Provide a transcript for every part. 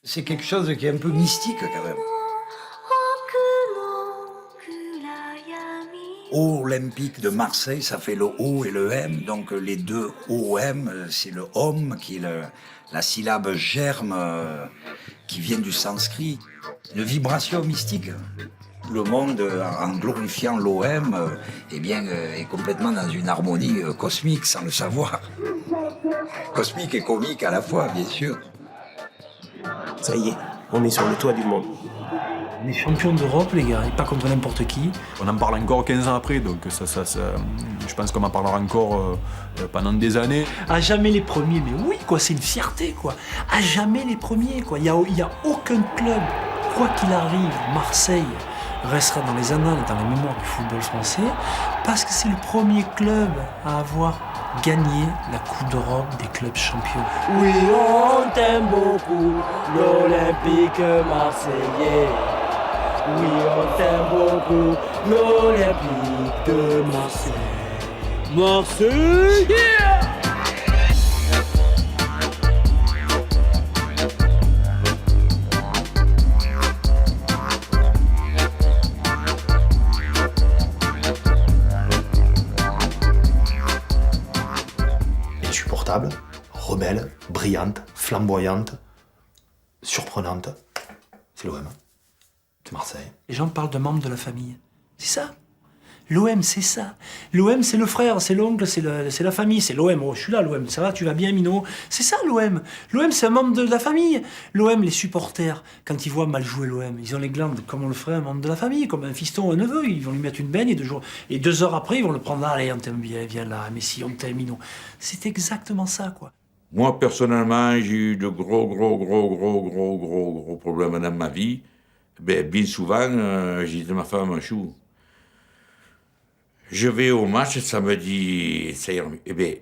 C'est quelque chose qui est un peu mystique quand même. Olympique de Marseille, ça fait le O et le M, donc les deux OM, c'est le Om, qui est la syllabe germe qui vient du sanskrit. Une vibration mystique. Le monde, en glorifiant l'OM, eh bien, est complètement dans une harmonie cosmique, sans le savoir. Cosmique et comique à la fois, bien sûr. Ça y est, on est sur le toit du monde. On est champion d'Europe, les gars, et pas contre n'importe qui. On en parle encore 15 ans après, donc je pense qu'on en parlera encore pendant des années. À jamais les premiers, mais oui, quoi, c'est une fierté, quoi. À jamais les premiers, quoi. Il y a aucun club, quoi qu'il arrive, Marseille restera dans les annales et dans les mémoires du football français, parce que c'est le premier club à avoir gagné la Coupe d'Europe des clubs champions. Oui, on t'aime beaucoup, l'Olympique marseillais. Oui, on t'aime beaucoup, l'Olympique de Marseille. Marseille, yeah! Insupportable, rebelle, brillante, flamboyante, surprenante. C'est l'OM. C'est Marseille. Les gens parlent de membres de la famille. C'est ça. L'OM, c'est ça. L'OM, c'est le frère, c'est l'oncle, c'est la famille, c'est l'OM. Oh, je suis là, l'OM. Ça va, tu vas bien, Mino? C'est ça, l'OM. L'OM, c'est un membre de la famille. L'OM, les supporters, quand ils voient mal jouer l'OM, ils ont les glandes comme on le ferait un membre de la famille, comme un fiston ou un neveu. Ils vont lui mettre une baigne et 2 heures après, ils vont le prendre là. Allez, on t'aime bien, viens là. Mais si, on t'aime, Mino. C'est exactement ça, quoi. Moi, personnellement, j'ai eu de gros problèmes dans ma vie. Bien souvent, j'ai dit à ma femme, chou, je vais au match samedi, ça ira mieux. Eh bien,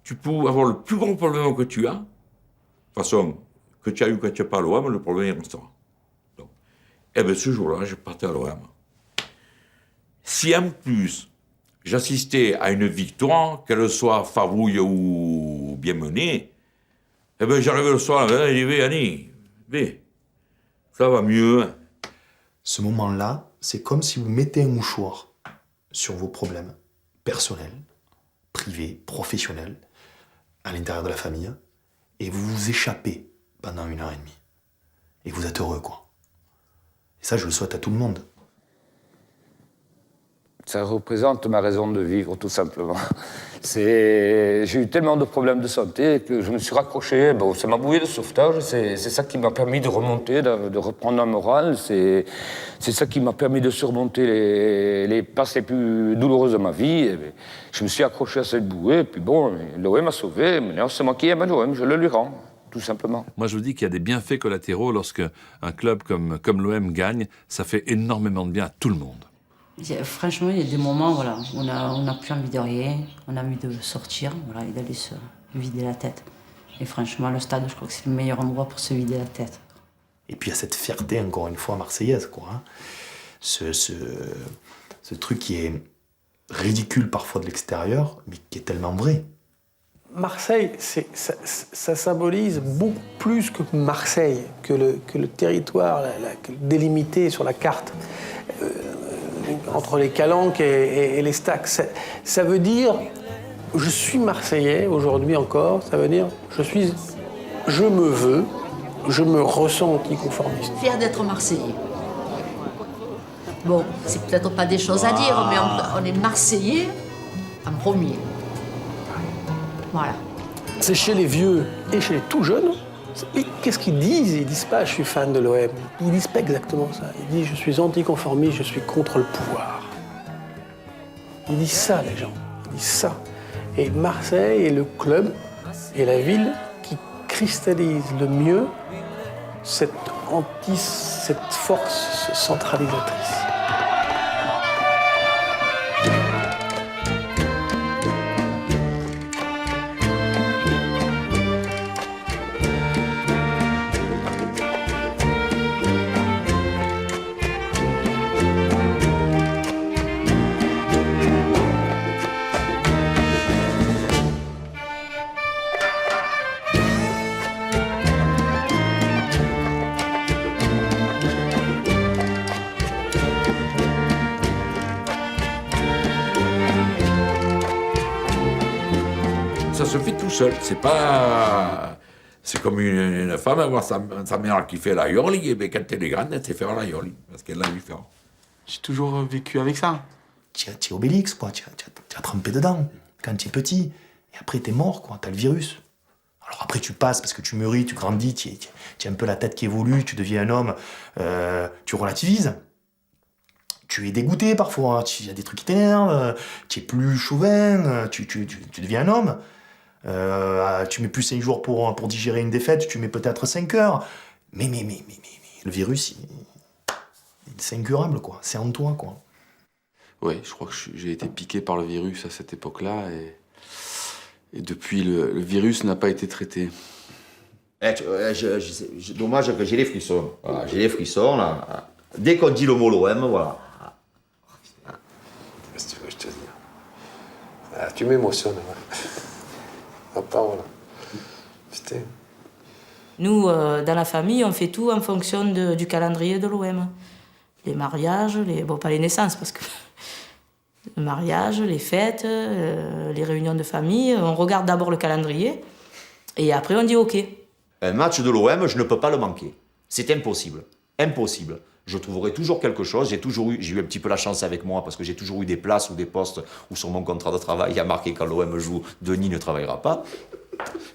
tu peux avoir le plus gros problème que tu as. De toute façon, que tu as eu ou que tu n'as pas à l'OM, le problème il restera. Donc, eh bien, ce jour-là, je partais à l'OM. Si en plus, j'assistais à une victoire, qu'elle soit favouille ou bien menée, eh bien, j'arrivais le soir, et je dis, Annie, ça va mieux. Hein. Ce moment-là, c'est comme si vous mettez un mouchoir sur vos problèmes personnels, privés, professionnels, à l'intérieur de la famille, et vous vous échappez pendant 1 heure et demie. Et vous êtes heureux, quoi. Et ça, je le souhaite à tout le monde. Ça représente ma raison de vivre, tout simplement. J'ai eu tellement de problèmes de santé que je me suis raccroché. Bon, c'est ma bouée de sauvetage. C'est ça qui m'a permis de remonter, de reprendre la morale. C'est ça qui m'a permis de surmonter les passes les plus douloureuses de ma vie. Et je me suis accroché à cette bouée. Et puis bon, l'OM m'a sauvé. Maintenant, c'est moi qui aime l'OM. Je le lui rends, tout simplement. Moi, je vous dis qu'il y a des bienfaits collatéraux lorsque un club comme l'OM gagne. Ça fait énormément de bien à tout le monde. Franchement, il y a des moments, voilà, on n'a plus envie de rien, on a envie de sortir, voilà, et d'aller se vider la tête. Et franchement, le stade, je crois que c'est le meilleur endroit pour se vider la tête. Et puis il y a cette fierté, encore une fois, marseillaise, quoi. Hein. Ce truc qui est ridicule parfois de l'extérieur, mais qui est tellement vrai. Marseille, ça symbolise beaucoup plus que Marseille, que le territoire délimité sur la carte. Entre les calanques et les stacks. Ça veut dire, je suis Marseillais aujourd'hui encore, ça veut dire, je me veux, je me ressens anticonformiste. Fier d'être Marseillais. Bon, c'est peut-être pas des choses à dire, mais on est Marseillais en premier. Voilà. C'est chez les vieux et chez les tout jeunes. Qu'est-ce qu'ils disent? Ils disent pas « je suis fan de l'OM ». Ils disent pas exactement ça. Ils disent « je suis anticonformiste, je suis contre le pouvoir ». Ils disent ça, les gens. Ils disent ça. Et Marseille est le club et la ville qui cristallise le mieux cette force centralisatrice. se fait tout seul. C'est pas... C'est comme une femme avoir sa mère qui fait l'aïoli, et bien quand elle est grande, elle sait faire l'aïoli, parce qu'elle l'a vu faire. J'ai toujours vécu avec ça. Tu es Obélix, quoi. Tu as trempé dedans quand tu es petit. Et après, tu es mort, quoi. Tu as le virus. Alors après, tu passes parce que tu mûris, tu grandis, tu as un peu la tête qui évolue, tu deviens un homme, tu relativises. Tu es dégoûté parfois, il y a des trucs qui t'énervent, tu es plus chauvin, tu deviens un homme. Tu mets plus 5 jours pour digérer une défaite, tu mets peut-être 5 heures. Mais le virus, c'est incurable, quoi. C'est en toi, quoi. Oui, je crois que j'ai été piqué par le virus à cette époque-là et depuis, le virus n'a pas été traité. Dommage que j'ai les frissons. Voilà, j'ai les frissons, là. Dès qu'on dit le mot l'OM, voilà. Qu'est-ce que tu veux que je te dise? Tu m'émotionnes, ouais. Ah, voilà. Putain. Nous, dans la famille, on fait tout en fonction du calendrier de l'OM. Les mariages, bon, pas les naissances, parce que... Les mariages, les fêtes, les réunions de famille, on regarde d'abord le calendrier, et après on dit OK. Un match de l'OM, je ne peux pas le manquer. C'est impossible. Impossible. Je trouverai toujours quelque chose. J'ai eu un petit peu la chance avec moi, parce que j'ai toujours eu des places ou des postes où sur mon contrat de travail, il y a marqué quand l'OM joue, Denis ne travaillera pas.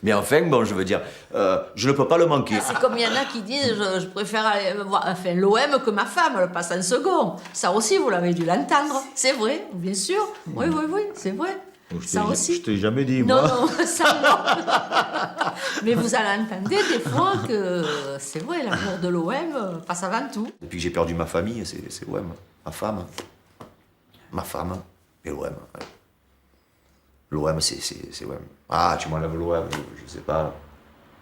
Mais enfin, bon, je veux dire, je ne peux pas le manquer. C'est comme il y en a qui disent je préfère aller voir l'OM que ma femme, elle passe en second. Ça aussi, vous l'avez dû l'entendre. C'est vrai, bien sûr. Oui, c'est vrai. Ça aussi. Je t'ai jamais dit, non, moi. Non, ça non. Mais vous allez entendre des fois que c'est vrai, l'amour de l'OM passe avant tout. Depuis que j'ai perdu ma famille, c'est l'OM. Ma femme et l'OM. Ouais. L'OM, c'est l'OM. Ah, tu m'enlèves l'OM, je sais pas.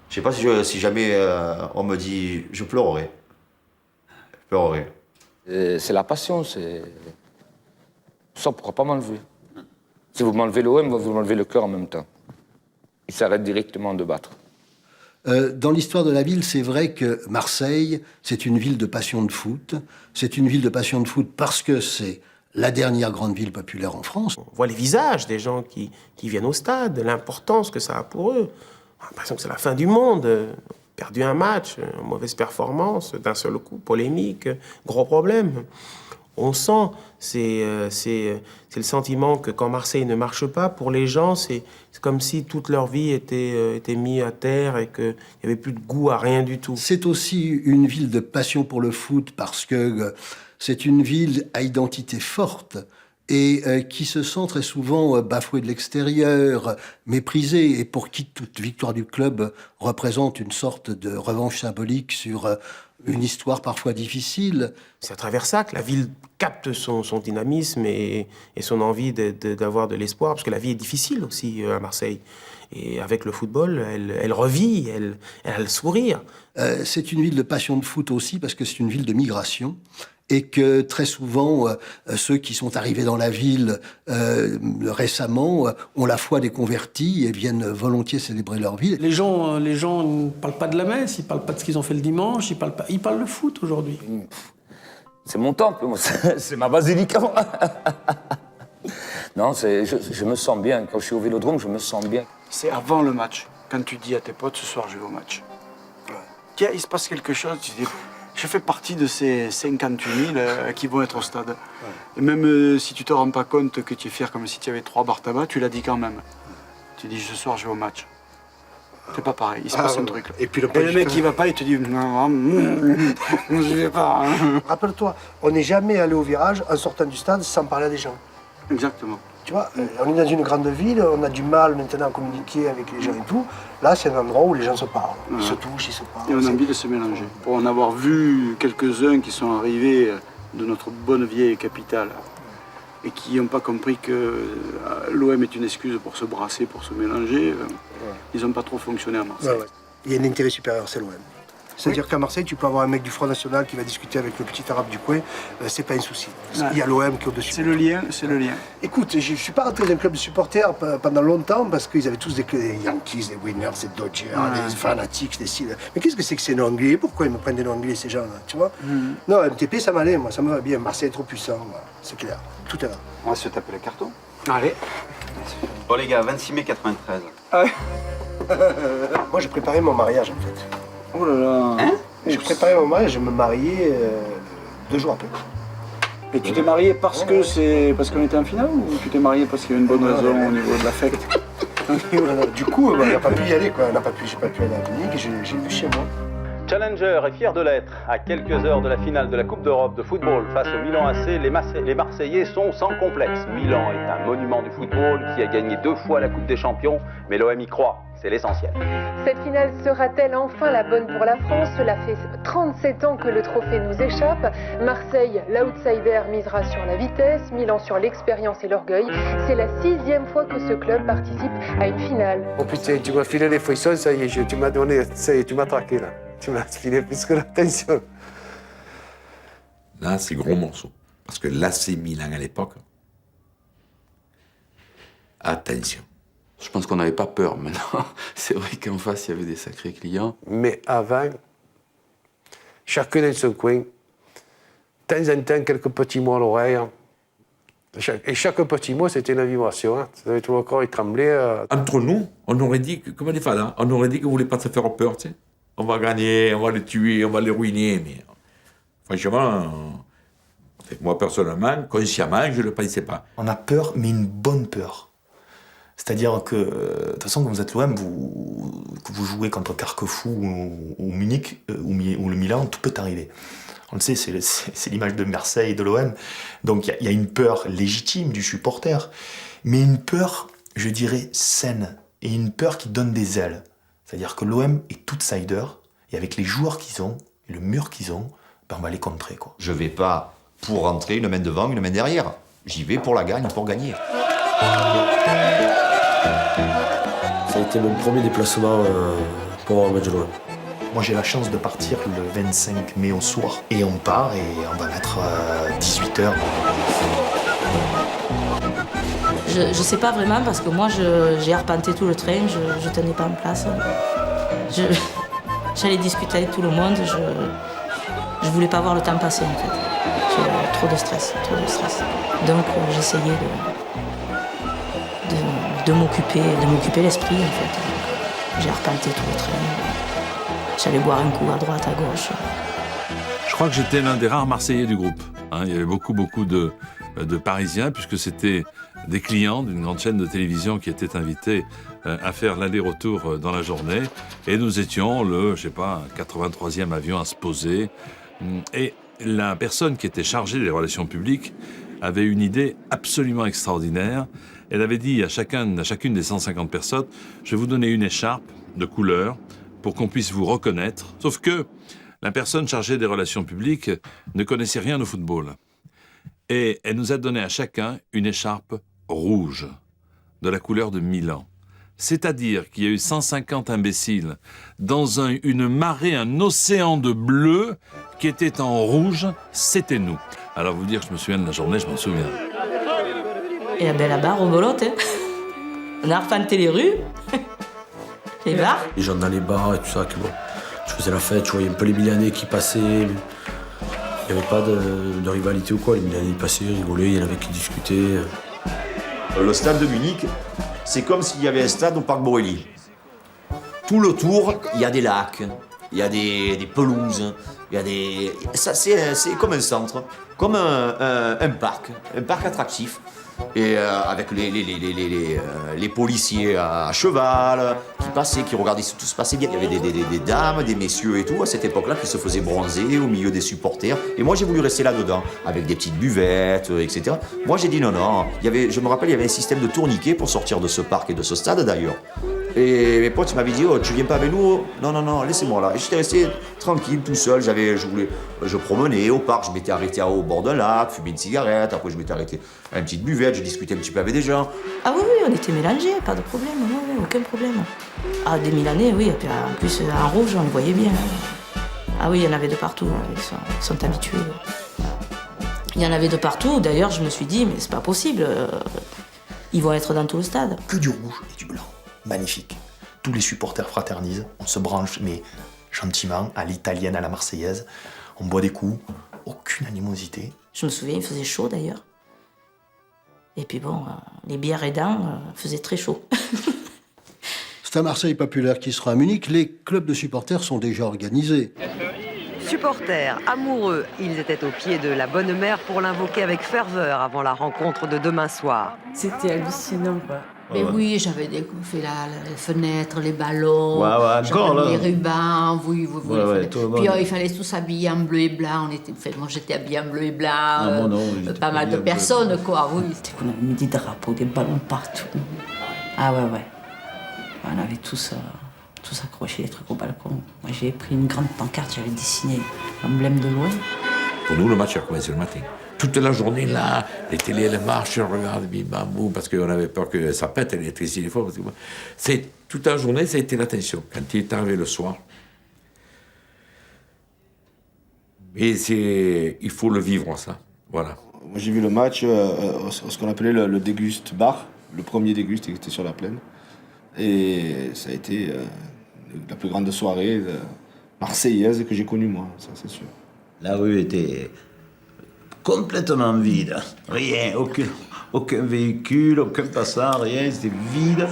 Je sais pas si jamais on me dit, je pleurerai. Je pleurerai. C'est la passion, c'est... Ça, pourquoi pas m'enlever? Si vous m'enlevez l'OM, vous m'enlevez le cœur en même temps. Il s'arrête directement de battre. Dans l'histoire de la ville, c'est vrai que Marseille, c'est une ville de passion de foot. C'est une ville de passion de foot parce que c'est la dernière grande ville populaire en France. On voit les visages des gens qui viennent au stade, l'importance que ça a pour eux. On a l'impression que c'est la fin du monde. Perdu un match, mauvaise performance, d'un seul coup, polémique, gros problème. On sent, c'est le sentiment que quand Marseille ne marche pas, pour les gens, c'est comme si toute leur vie était mise à terre et qu'il n'y avait plus de goût à rien du tout. C'est aussi une ville de passion pour le foot parce que c'est une ville à identité forte et qui se sent très souvent bafouée de l'extérieur, méprisée, et pour qui toute victoire du club représente une sorte de revanche symbolique sur une histoire parfois difficile. C'est à travers ça que la ville capte son dynamisme et son envie d'avoir de l'espoir, parce que la vie est difficile aussi à Marseille. Et avec le football, elle revit, elle a le sourire. C'est une ville de passion de foot aussi, parce que c'est une ville de migration. Et que très souvent, ceux qui sont arrivés dans la ville récemment ont la foi des convertis et viennent volontiers célébrer leur vie. Les gens ne parlent pas de la messe, ils ne parlent pas de ce qu'ils ont fait le dimanche, ils parlent de foot aujourd'hui. C'est mon temple, moi. C'est ma basilique. Non, je me sens bien. Quand je suis au Vélodrome, je me sens bien. C'est avant le match, quand tu dis à tes potes, ce soir je vais au match. Ouais. Tiens, il se passe quelque chose, tu dis... Je fais partie de ces 58 000 qui vont être au stade. Ouais. Et même si tu te rends pas compte que tu es fier comme si tu avais 3 bar tabac, tu l'as dit quand même. Tu dis ce soir je vais au match. C'est pas pareil, il se passe un truc. Là. Et puis le mec qui va pas, il te dit non, je vais pas. Rappelle-toi, on n'est jamais allé au virage en sortant du stade sans parler à des gens. Exactement. Tu vois, on est dans une grande ville, on a du mal maintenant à communiquer avec les gens et tout. Là, c'est un endroit où les gens se parlent. Ils se touchent, ils se parlent. Et on a envie de se mélanger. Pour en avoir vu quelques-uns qui sont arrivés de notre bonne vieille capitale et qui n'ont pas compris que l'OM est une excuse pour se brasser, pour se mélanger, ils n'ont pas trop fonctionné à Marseille. Ouais. Il y a un intérêt supérieur, c'est l'OM. C'est-à-dire qu'à Marseille, tu peux avoir un mec du Front National qui va discuter avec le petit arabe du coin, c'est pas un souci. Il y a l'OM qui est au-dessus. C'est le lien, c'est le lien. Écoute, je suis pas rentré dans un club de supporters pendant longtemps parce qu'ils avaient tous des Yankees, des Winners, des Dodgers, des Fanatics, des Seals. Mais qu'est-ce que c'est que ces noms anglais? Pourquoi ils me prennent des noms anglais, ces gens-là, tu vois? Non, MTP, ça m'allait, moi, ça me va bien. Marseille est trop puissant, c'est clair. Tout à l'heure. On va se taper le carton. Allez. Bon les gars, 26 mai 93. Ah ouais. Moi, j'ai préparé mon mariage, en fait. Oh là là. Hein? J'ai préparé mon mariage, je me mariais 2 jours après. Et tu t'es marié parce qu'on était en finale ou tu t'es marié parce qu'il y avait une bonne raison au niveau de l'affect? Du coup, on n'a pas pu y aller, quoi. J'ai pas pu aller à Munich, j'ai vu chez moi. Challenger est fier de l'être. À quelques heures de la finale de la Coupe d'Europe de football face au Milan AC, les Marseillais sont sans complexe. Milan est un monument du football qui a gagné 2 fois la Coupe des Champions, mais l'OM y croit. C'est l'essentiel. Cette finale sera-t-elle enfin la bonne pour la France? Cela fait 37 ans que le trophée nous échappe. Marseille, l'outsider, misera sur la vitesse, Milan sur l'expérience et l'orgueil. C'est la 6e fois que ce club participe à une finale. Oh putain, tu m'as filé les frissons, ça y est, tu m'as donné, ça y est, tu m'as traqué là. Tu m'as filé plus que l'attention. Là, c'est gros morceau. Parce que l'AC Milan à l'époque, attention. Je pense qu'on n'avait pas peur maintenant. C'est vrai qu'en face, il y avait des sacrés clients. Mais avant, chacun dans son coin, de temps en temps, quelques petits mots à l'oreille. Et chaque petit mot, c'était une vibration. Hein. Tout le corps, il tremblait. Entre nous, on aurait dit, comme les fadas, on aurait dit qu'on ne voulait pas se faire peur, tu sais. On va gagner, on va le tuer, on va le ruiner. Mais franchement, moi personnellement, consciemment, je ne le pensais pas. On a peur, mais une bonne peur. C'est-à-dire que, de toute façon, quand vous êtes l'OM, que vous jouez contre Carquefou ou Munich, ou le Milan, tout peut arriver. On le sait, c'est l'image de Marseille et de l'OM. Donc il y a une peur légitime du supporter, mais une peur, je dirais, saine, et une peur qui donne des ailes. C'est-à-dire que l'OM est outsider, et avec les joueurs qu'ils ont, et le mur qu'ils ont, ben on va les contrer, quoi. Je vais pas pour rentrer une main devant, une main derrière. J'y vais pour la gagne, pour gagner. Ça a été mon premier déplacement pour voir un match de l'OM. Moi, j'ai la chance de partir le 25 mai au soir. Et on part et on va mettre 18h. Je sais pas vraiment parce que moi, j'ai arpenté tout le train, je tenais pas en place. J'allais discuter avec tout le monde, je voulais pas voir le temps passer en fait. J'ai trop de stress. Donc j'essayais de m'occuper l'esprit en fait. J'ai arpenté tout le train. J'allais boire un coup à droite, à gauche. Je crois que j'étais l'un des rares Marseillais du groupe. Il y avait beaucoup de Parisiens, puisque c'était des clients d'une grande chaîne de télévision qui étaient invités à faire l'aller-retour dans la journée. Et nous étions le, 83e avion à se poser. Et la personne qui était chargée des relations publiques avait une idée absolument extraordinaire. Elle avait dit à chacune des 150 personnes, je vais vous donner une écharpe de couleur pour qu'on puisse vous reconnaître. Sauf que la personne chargée des relations publiques ne connaissait rien au football. Et elle nous a donné à chacun une écharpe rouge, de la couleur de Milan. C'est-à-dire qu'il y a eu 150 imbéciles dans une marée, un océan de bleu qui était en rouge, c'était nous. Alors vous dire que je me souviens de la journée, je m'en souviens. Et ben là-bas, rebolote, hein. On a arpenté les rues, les bars. Les gens dans les bars et tout ça, que bon, je faisais la fête, je voyais un peu les Milanais qui passaient. Il n'y avait pas de rivalité ou quoi, les Milanais passaient, rigolaient, il y en avait qui discutaient. Le stade de Munich, c'est comme s'il y avait un stade au parc Borelli. Tout le tour, il y a des lacs, il y a des pelouses, il y a des... Ça, c'est comme un centre, comme un parc attractif. Et avec les policiers à cheval qui passaient, qui regardaient si tout se passait bien. Il y avait des dames, des messieurs et tout à cette époque-là qui se faisaient bronzer au milieu des supporters. Et moi j'ai voulu rester là-dedans, avec des petites buvettes, etc. Moi j'ai dit non. Je me rappelle, il y avait un système de tourniquet pour sortir de ce parc et de ce stade d'ailleurs. Et mes potes m'avaient dit, oh, tu viens pas avec nous? Non, laissez-moi là. Et j'étais resté tranquille, tout seul. Je promenais au parc, je m'étais arrêté au bord d'un lac, fumé une cigarette. Après, je m'étais arrêté à une petite buvette, je discutais un petit peu avec des gens. Ah oui, on était mélangés, pas de problème, non, aucun problème. Ah, des Milanais, oui, et puis en plus, en rouge, on les voyait bien. Ah oui, il y en avait de partout, ils sont habitués. Il y en avait de partout, d'ailleurs, je me suis dit, mais c'est pas possible, ils vont être dans tout le stade. Que du rouge et du blanc. Magnifique. Tous les supporters fraternisent, on se branche, mais gentiment, à l'italienne, à la marseillaise. On boit des coups, aucune animosité. Je me souviens, il faisait chaud d'ailleurs. Et puis bon, les bières aidant, faisait très chaud. C'est un Marseille populaire qui sera à Munich. Les clubs de supporters sont déjà organisés. Supporters, amoureux, ils étaient au pied de la Bonne Mère pour l'invoquer avec ferveur avant la rencontre de demain soir. C'était hallucinant, quoi. Mais oui, j'avais fait les fenêtres, les ballons, encore, là. les rubans, oui. Puis monde. il fallait tous s'habiller en bleu et blanc. Moi, j'étais habillée en bleu et blanc. Pas mal de personnes, quoi, oui. C'était qu'on avait mis des drapeaux, des ballons partout. Ah ouais. On avait tous accroché les trucs au balcon. Moi, j'ai pris une grande pancarte, j'avais dessiné l'emblème de l'OM. Pour nous, le match a commencé le matin. Toute la journée, là, les télés, elles marchent, on regarde, bim, bam, boum, parce qu'on avait peur que ça pète, l'électricité, des fois. Toute la journée, ça a été la tension. Quand il est arrivé le soir, et il faut le vivre, ça. Voilà. Moi, j'ai vu le match, ce qu'on appelait le déguste bar, le premier déguste qui était sur la plaine. Et ça a été la plus grande soirée marseillaise que j'ai connue, moi, ça c'est sûr. La rue était complètement vide. Rien, aucun véhicule, aucun passant, rien, c'était vide.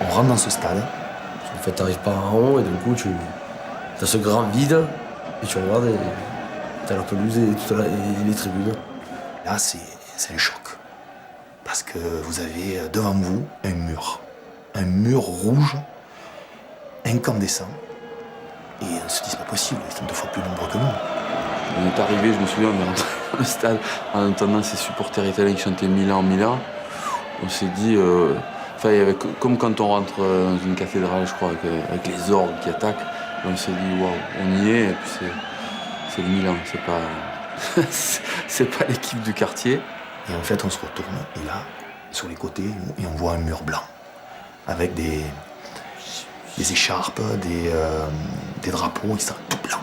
On rentre dans ce stade. En fait, t'arrives pas en haut et d'un coup, t'as ce grand vide et tu regardes et t'as la pelouse et les tribunes. Là, c'est un choc. Parce que vous avez devant vous un mur rouge, incandescent. Et on se dit, c'est pas possible, ils sont 2 fois plus nombreux que nous. On est arrivé, je me souviens, on est rentré dans le stade en entendant ces supporters italiens qui chantaient Milan, Milan. On s'est dit, comme quand on rentre dans une cathédrale, je crois, avec les orgues qui attaquent, on s'est dit, waouh, on y est, et puis c'est le Milan, c'est pas l'équipe du quartier. Et en fait, on se retourne, et là, sur les côtés, et on voit un mur blanc, avec des écharpes, des drapeaux, et ça, tout blanc.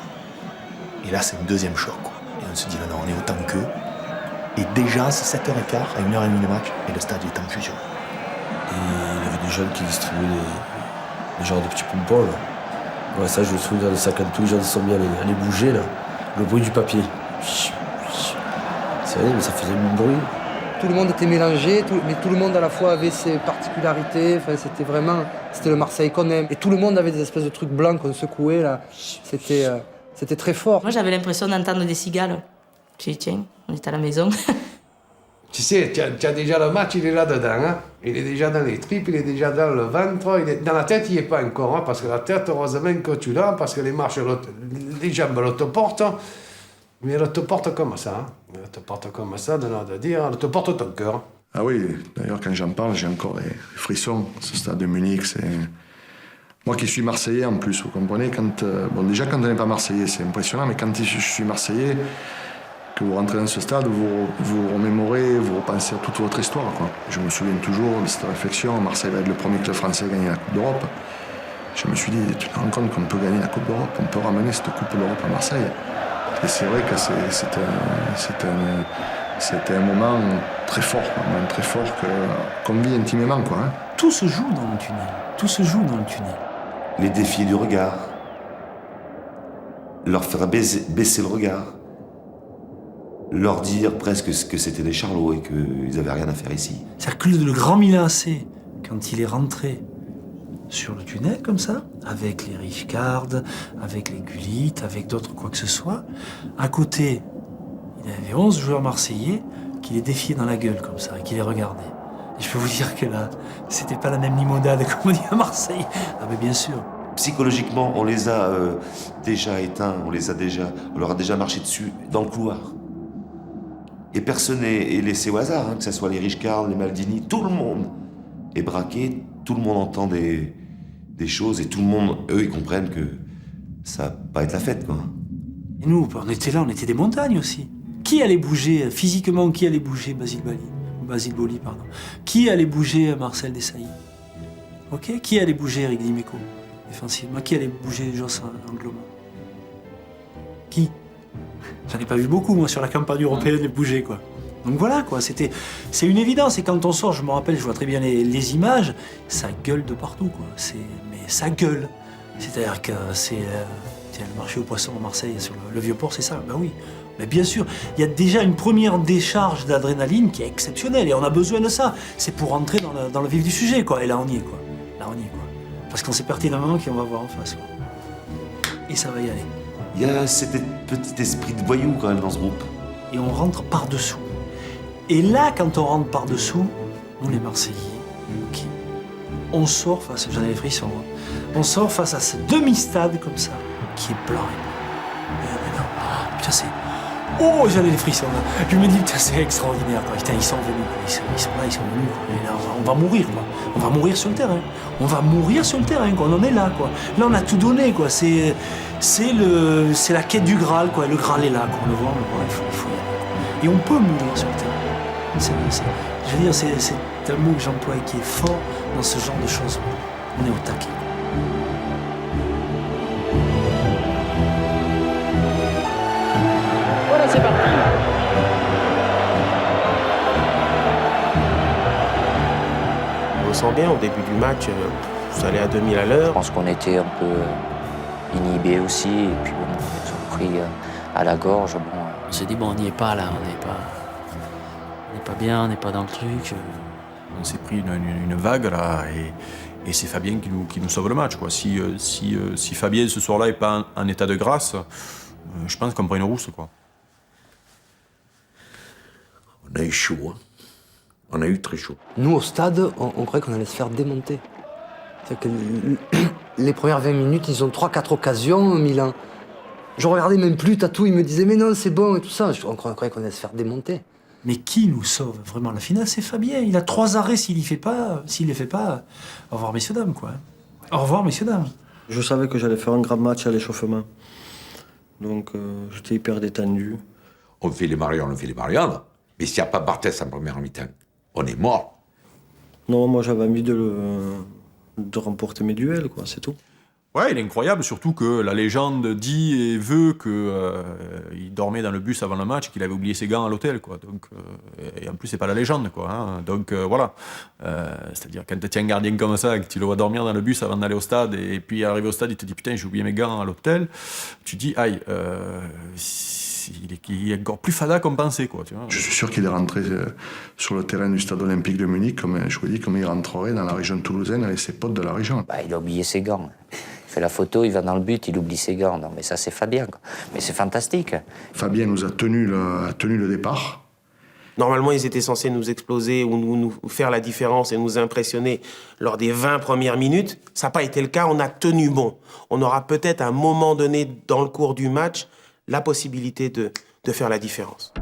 Et là, c'est un deuxième choc, quoi. Et on se dit, non, on est autant qu'eux. Et déjà, c'est 7h15, à 1h30 de match, et le stade est en fusion. Et il y avait des jeunes qui distribuaient des genres de petits pompons, là. Ouais, ça, je me souviens de ça, quand tous les gens sont mis à les bouger, là. Le bruit du papier. C'est vrai, mais ça faisait du bruit. Tout le monde était mélangé, mais tout le monde à la fois avait ses particularités. Enfin, c'était le Marseille qu'on aime. Et tout le monde avait des espèces de trucs blancs qu'on secouait, là. C'était très fort. Moi, j'avais l'impression d'entendre des cigales. J'ai dit, tiens, on est à la maison. Tu sais, tu as déjà le match, il est là-dedans. Hein. Il est déjà dans les tripes, il est déjà dans le ventre. Dans la tête, il n'y est pas encore. Hein, parce que la tête, heureusement que tu l'as, parce que les marches, les jambes l'autoportent. Mais elle te porte comme ça. Hein. Elle te porte comme ça, de dire, elle te porte ton cœur. Ah oui, d'ailleurs, quand j'en parle, j'ai encore des frissons. Ce stade de Munich, c'est... Moi qui suis Marseillais en plus, vous comprenez, déjà quand on n'est pas Marseillais, c'est impressionnant, mais quand je suis Marseillais, que vous rentrez dans ce stade, vous remémorez, vous repensez à toute votre histoire, quoi. Je me souviens toujours de cette réflexion, Marseille va être le premier club français à gagner la Coupe d'Europe. Je me suis dit, tu te rends compte qu'on peut gagner la Coupe d'Europe, on peut ramener cette Coupe d'Europe à Marseille. Et c'est vrai que c'était un moment très fort, qu'on vit intimement, quoi. Hein. Tout se joue dans le tunnel. Tout se joue dans le tunnel. Les défis du regard. Leur faire baisser le regard. Leur dire presque que c'était des charlots et qu'ils n'avaient rien à faire ici. C'est-à-dire que le grand Milan AC, quand il est rentré sur le tunnel comme ça, avec les Rijkaard, avec les Gullit, avec d'autres quoi que ce soit, à côté, il y avait 11 joueurs marseillais qui les défiaient dans la gueule comme ça et qui les regardaient. Et je peux vous dire que là, c'était pas la même limonade comme on dit à Marseille. Ah mais bien sûr. Psychologiquement, on les a déjà éteints, on leur a déjà marché dessus dans le couloir. Et personne n'est laissé au hasard, hein, que ce soit les Rijkaard, les Maldini, tout le monde est braqué, tout le monde entend des choses et tout le monde, eux, ils comprennent que ça va pas être la fête, quoi. Et nous, on était là, on était des montagnes aussi. Qui allait bouger physiquement, qui allait bouger Basile Boli, pardon. Qui allait bouger Marcel Desailly? Ok. Qui allait bouger Eric Dimeco, défensivement? Qui allait bouger Joss Angloma? Qui? J'en ai pas vu beaucoup, moi, sur la campagne européenne, de bouger, quoi. Donc voilà, quoi, c'est une évidence. Et quand on sort, je me rappelle, je vois très bien les images, ça gueule de partout, quoi. Mais ça gueule. C'est-à-dire que c'est le marché aux poissons à Marseille, sur le Vieux-Port, c'est ça. Ben oui. Mais bien sûr, il y a déjà une première décharge d'adrénaline qui est exceptionnelle. Et on a besoin de ça. C'est pour rentrer dans le vif du sujet, quoi. Et là, on y est, quoi. Parce qu'on sait pertinemment qui on va voir en face, quoi. Et ça va y aller. Il y a cet petit esprit de voyou quand même dans ce groupe. Et on rentre par-dessous. Et là, quand on rentre par-dessous, nous les Marseillais, on sort face, j'en ai les frissons, hein. On sort face à ce demi-stade comme ça, qui est blanc et blanc. Putain, c'est... Oh, j'en ai les frissons, là. Je me dis, putain, c'est extraordinaire, quoi. Putain, ils sont venus, quoi. Ils sont là, ils sont venus, quoi. Et là, on va mourir, quoi. On va mourir sur le terrain. On va mourir sur le terrain, quoi. On en est là, quoi. Là, on a tout donné, quoi. C'est la quête du Graal, quoi. Le Graal est là, quoi. On le voit, il faut y aller. Et on peut mourir sur le terrain. Je veux dire, c'est un mot que j'emploie et qui est fort dans ce genre de choses. On est au taquet. Voilà, c'est parti. On le sent bien au début du match, ça allait à 2000 à l'heure. Je pense qu'on était un peu inhibés aussi, et puis bon, ils ont pris à la gorge. Bon. On s'est dit, bon, on n'y est pas là, on n'est pas bien, on n'est pas dans le truc. On s'est pris une vague là, et c'est Fabien qui nous sauve le match, quoi. Si Fabien ce soir-là n'est pas en état de grâce, je pense qu'on prend une rousse, quoi. On a eu chaud, hein. On a eu très chaud. Nous, au stade, on croyait qu'on allait se faire démonter. C'est que les premières 20 minutes, ils ont 3-4 occasions, Milan. Je regardais même plus Tatou, il me disait mais non, c'est bon et tout ça. On croyait qu'on allait se faire démonter. Mais qui nous sauve vraiment la finale, c'est Fabien. Il a 3 arrêts s'il les fait pas. Au revoir, messieurs, dames, quoi. Au revoir, messieurs, dames. Je savais que j'allais faire un grand match à l'échauffement. Donc, j'étais hyper détendu. On fait les Mariannes. Mais s'il n'y a pas Barthès en première mi-temps, on est mort. Non, moi j'avais envie de remporter mes duels, quoi, c'est tout. Ouais, il est incroyable, surtout que la légende dit et veut qu'il dormait dans le bus avant le match et qu'il avait oublié ses gants à l'hôtel, quoi. Donc, et en plus, c'est pas la légende, quoi. Hein. Donc voilà. C'est-à-dire, quand tu tiens un gardien comme ça, que tu le vois dormir dans le bus avant d'aller au stade, et puis arrivé au stade, il te dit putain, j'ai oublié mes gants à l'hôtel, tu dis aïe, il est encore plus fada qu'on pensait, quoi. Tu vois. Je suis sûr qu'il est rentré sur le terrain du stade olympique de Munich, comme je vous dis, comme il rentrerait dans la région toulousaine avec ses potes de la région. Il a oublié ses gants. Il fait la photo, il va dans le but, il oublie ses gants. Non, mais ça, c'est Fabien, quoi. Mais c'est fantastique. Fabien nous a tenu le départ. Normalement, ils étaient censés nous exploser ou nous faire la différence et nous impressionner lors des 20 premières minutes. Ça n'a pas été le cas, on a tenu bon. On aura peut-être à un moment donné dans le cours du match la possibilité de faire la différence.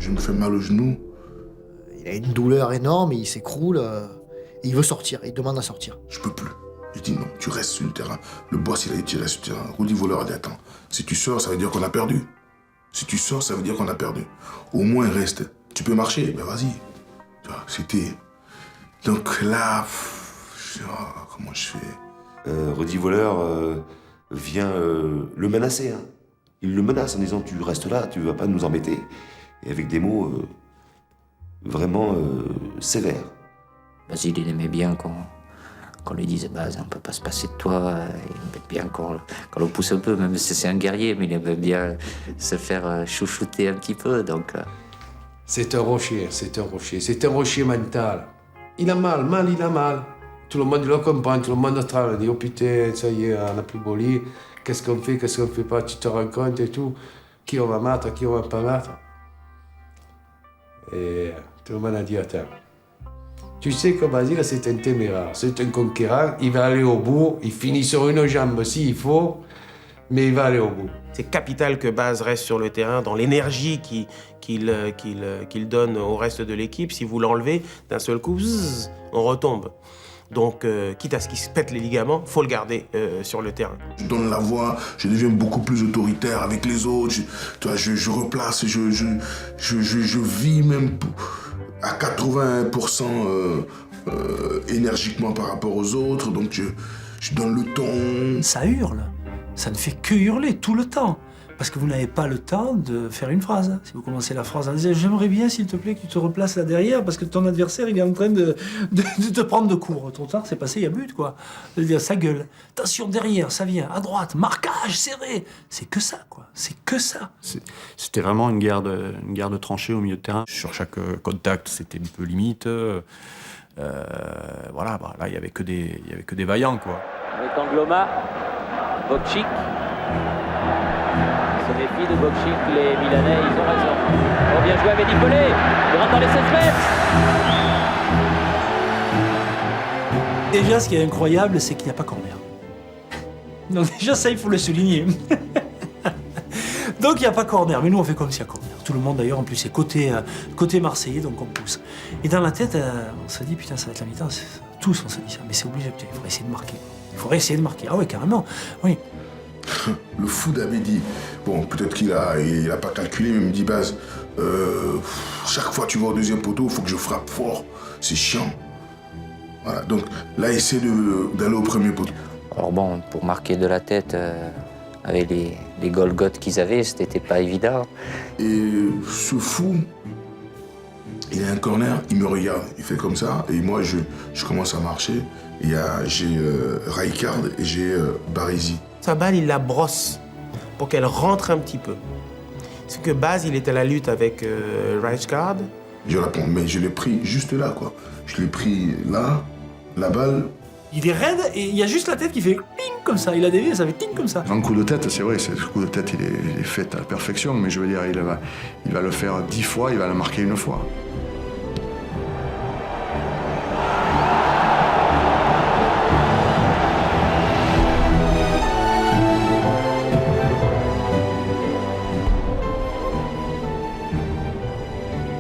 Je me fais mal au genou. Il a une douleur énorme et il s'écroule. Et il veut sortir, il demande à sortir. Je peux plus. Je dis non, tu restes sur le terrain. Le boss, il a dit tu restes sur le terrain. Rudy Voleur a dit attends, si tu sors, ça veut dire qu'on a perdu. Si tu sors, ça veut dire qu'on a perdu. Au moins reste. Tu peux marcher, ben vas-y. Tu vois, c'était... Donc là, comment je fais Rudy Voleur vient le menacer. Hein. Il le menace en disant tu restes là, tu vas pas nous embêter. Et avec des mots vraiment sévères. Basile, il aimait bien qu'on lui dise on peut pas se passer de toi. Il aimait bien qu'on le pousse un peu, même si c'est un guerrier, mais il aimait bien se faire chouchouter un petit peu. Donc, C'est un rocher, c'est un rocher mental. Il a mal, il a mal. Tout le monde le comprend, tout le monde travaille, dit oh putain, ça y est, on n'a plus beau lit. Qu'est-ce qu'on fait pas, tu te rends compte et tout. Qui on va mettre, qui on va pas mettre. Et tout le monde a dit attends. Tu sais que Basile, c'est un téméraire, c'est un conquérant, il va aller au bout, il finit sur une jambe s'il faut, mais il va aller au bout. C'est capital que Baz reste sur le terrain dans l'énergie qu'il donne au reste de l'équipe. Si vous l'enlevez, d'un seul coup, on retombe. Donc, quitte à ce qu'il se pète les ligaments, faut le garder sur le terrain. Je donne la voix, je deviens beaucoup plus autoritaire avec les autres. Je replace, je vis même à 80% énergiquement par rapport aux autres. Donc, je donne le ton. Ça hurle. Ça ne fait que hurler tout le temps. Parce que vous n'avez pas le temps de faire une phrase. Si vous commencez la phrase en disant « J'aimerais bien, s'il te plaît, que tu te replaces là derrière, parce que ton adversaire, il est en train de te prendre de court. » Trop tard, c'est passé, il y a but, quoi. C'est-à-dire, ça gueule. Attention, derrière, ça vient. À droite, marquage, serré. C'est que ça, quoi. C'est que ça. C'était vraiment une guerre de tranchées au milieu de terrain. Sur chaque contact, c'était un peu limite. Voilà, bah, là, il y avait que des vaillants, quoi. Avec Angloma, Bokchik. Se méfie de Bokchik, les Milanais, ils ont raison. Oh, bien joué à Mehdi Pelé, il rentre dans les 16 mètres. Déjà, ce qui est incroyable, c'est qu'il n'y a pas corner. Donc déjà, ça, il faut le souligner. Donc il n'y a pas corner, mais nous on fait comme s'il y a corner. Tout le monde d'ailleurs, en plus, c'est côté marseillais, donc on pousse. Et dans la tête, on se dit, putain, ça va être la mi-temps. Tous on se dit ça, mais c'est obligé, putain, il faudrait essayer de marquer. Il faudrait essayer de marquer. Ah ouais, carrément, oui. Le fou d'Abedi, bon, peut-être qu'il a pas calculé, mais il me dit, Baz, chaque fois que tu vas au deuxième poteau, il faut que je frappe fort. C'est chiant. Voilà, donc là, essaie d'aller au premier poteau. Alors bon, pour marquer de la tête, avec les Golgoth qu'ils avaient, c'était pas évident. Et ce fou, il a un corner, il me regarde, il fait comme ça, et moi, je commence à marcher. J'ai Rijkaard et j'ai Baresi. Sa balle, il la brosse pour qu'elle rentre un petit peu. C'est que Baz, il était à la lutte avec Rijkaard. Je la prends, mais je l'ai pris juste là, quoi. Je l'ai pris là, la balle. Il est raide et il y a juste la tête qui fait ping comme ça. Il a dévié, ça fait ting comme ça. Un coup de tête, c'est vrai, ce coup de tête, il est fait à la perfection, mais je veux dire, il va le faire 10 fois, il va le marquer une fois.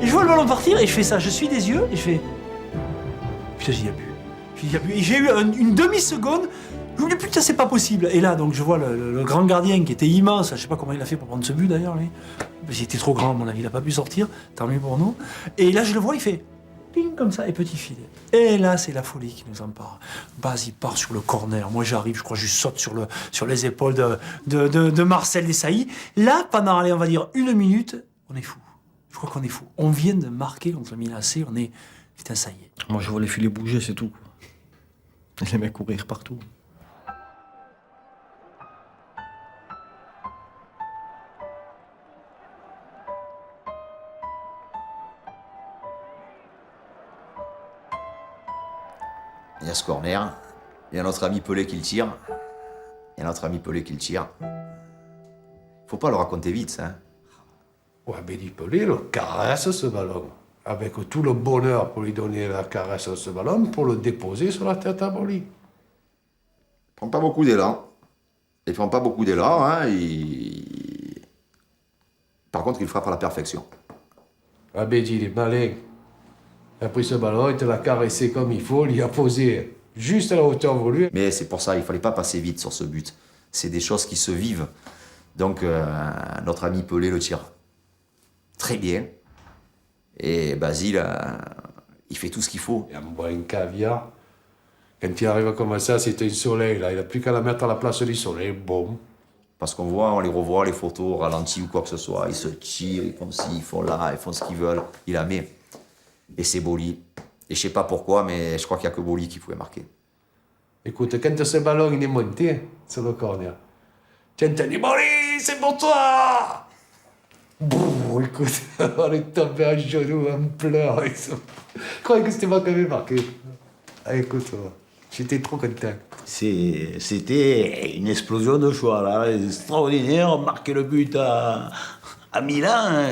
Et je vois le ballon partir et je fais ça, je suis des yeux et je fais... Putain, j'y ai plus. Et j'ai eu une demi-seconde, je me dis putain, c'est pas possible. Et là, donc je vois le grand gardien qui était immense, je sais pas comment il a fait pour prendre ce but d'ailleurs, lui. Il était trop grand, à mon avis, il a pas pu sortir, tant mieux pour nous. Et là, je le vois, il fait ping comme ça, et petit filet. Et là, c'est la folie qui nous empare. Baz, il part sur le corner. Moi, j'arrive, je crois, je saute sur les épaules de Marcel Desailly. Là, pendant, allez, on va dire 1 minute, on est fou. Je crois qu'on est fou. On vient de marquer contre le Milan AC, on est... Putain, ça y est. Moi, je vois les filets bouger, c'est tout. Et les mecs courir partout. Il y a ce corner, il y a notre ami Pelé qui le tire. Il y a notre ami Pelé qui le tire. Faut pas le raconter vite, ça. Hein. Ouais, Mehdi Pelé le caresse ce ballon. Avec tout le bonheur pour lui donner la caresse de ce ballon, pour le déposer sur la tête à Boli. Il prend pas beaucoup d'élan. Il prend pas beaucoup d'élan, hein. Par contre, il frappe à la perfection. Abedi, il est malin. Il a pris ce ballon, il te l'a caressé comme il faut, il y a posé juste à la hauteur voulue. Mais c'est pour ça, il fallait pas passer vite sur ce but. C'est des choses qui se vivent. Donc, notre ami Pelé le tire très bien. Et Basile, il fait tout ce qu'il faut. Il a boit un caviar. Quand il arrive comme ça, c'est un soleil. Là. Il n'a plus qu'à la mettre à la place du soleil. Boum. Parce qu'on voit, on les revoit, les photos, ralenties ou quoi que ce soit. Ils se tirent, ils font ci, ils font là, ils font ce qu'ils veulent. Il la met. Et c'est Boli. Et je sais pas pourquoi, mais je crois qu'il n'y a que Boli qui pouvait marquer. Écoute, quand ce ballon il est monté sur le corner, tiens, t'as dit Boli, c'est pour toi! Bouh, écoute, on est tombé à genoux, en pleurs. Je croyais que c'était moi qui avais marqué. Ah, écoute, j'étais trop content. C'était une explosion de joie, là. Extraordinaire, on marquait le but à Milan.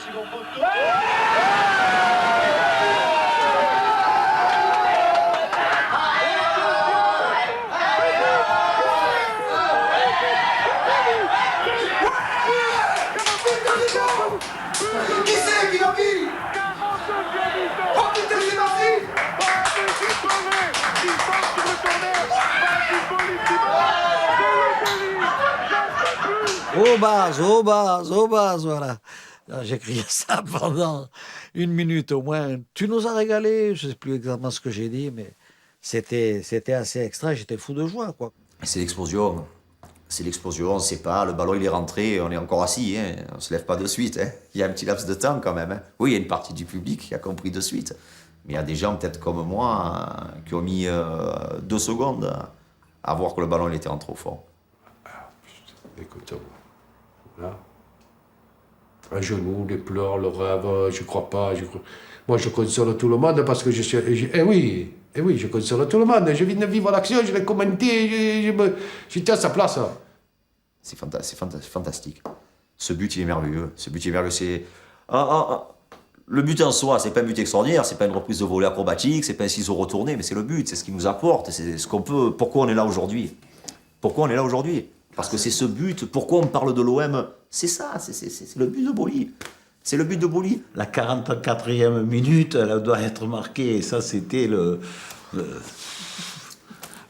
Qui c'est qui l'a mis? Oh putain, c'est parti! Au base, voilà. J'ai crié ça pendant 1 minute au moins. Tu nous as régalé, je ne sais plus exactement ce que j'ai dit, mais c'était assez extra, j'étais fou de joie, quoi. C'est l'explosion. C'est l'explosion, on ne sait pas, le ballon il est rentré, on est encore assis, hein. On ne se lève pas de suite. Hein. Il y a un petit laps de temps quand même. Hein. Oui, il y a une partie du public qui a compris de suite. Mais il y a des gens peut-être comme moi qui ont mis 2 secondes à voir que le ballon il était rentré au fond. Écoute, là, un genou, les pleurs, le rêve, je crois pas. Moi, je console tout le monde parce que je suis. Eh oui, je console tout le monde. Je viens de vivre l'action, je l'ai commenté, j'étais à sa place. C'est fantastique. Ce but, il est merveilleux. C'est. Le but en soi, c'est pas un but extraordinaire, c'est pas une reprise de volée acrobatique, c'est pas un ciseau retourné, mais c'est le but, c'est ce qui nous apporte, c'est ce qu'on peut. Pourquoi on est là aujourd'hui? Parce que c'est ce but. Pourquoi on parle de l'OM? C'est ça, c'est le but de Boly. C'est le but de Boly. La 44e minute, elle doit être marquée. Et ça, c'était le... Mais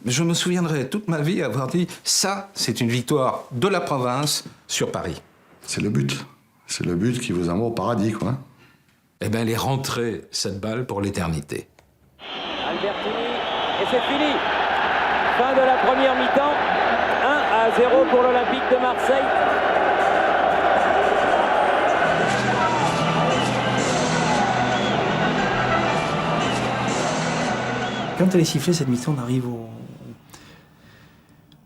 je me souviendrai toute ma vie avoir dit ça, c'est une victoire de la province sur Paris. C'est le but. C'est le but qui vous envoie au paradis, quoi. Eh bien, elle est rentrée, cette balle, pour l'éternité. Albertini, et c'est fini. Fin de la première mi-temps. 1-0 pour l'Olympique de Marseille. Quand elle est sifflée, cette mi-temps, on arrive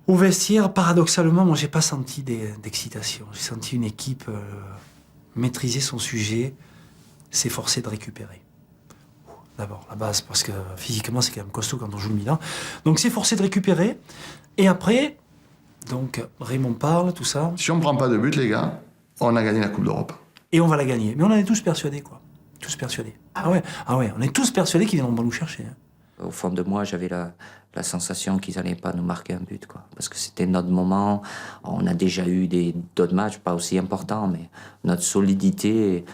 au vestiaire. Paradoxalement, moi, j'ai pas senti d'excitation. J'ai senti une équipe maîtriser son sujet, s'efforcer de récupérer. D'abord, la base, parce que physiquement, c'est quand même costaud quand on joue le Milan. Donc, s'efforcer de récupérer. Et après, donc, Raymond parle, tout ça. Si on ne prend pas de but, les gars, on a gagné la Coupe d'Europe. Et on va la gagner. Mais on en est tous persuadés, quoi. Tous persuadés. Ah ouais, on est tous persuadés qu'ils vont nous chercher. Hein. Au fond de moi, j'avais la sensation qu'ils n'allaient pas nous marquer un but, quoi. Parce que c'était notre moment. On a déjà eu d'autres matchs, pas aussi importants, mais notre solidité,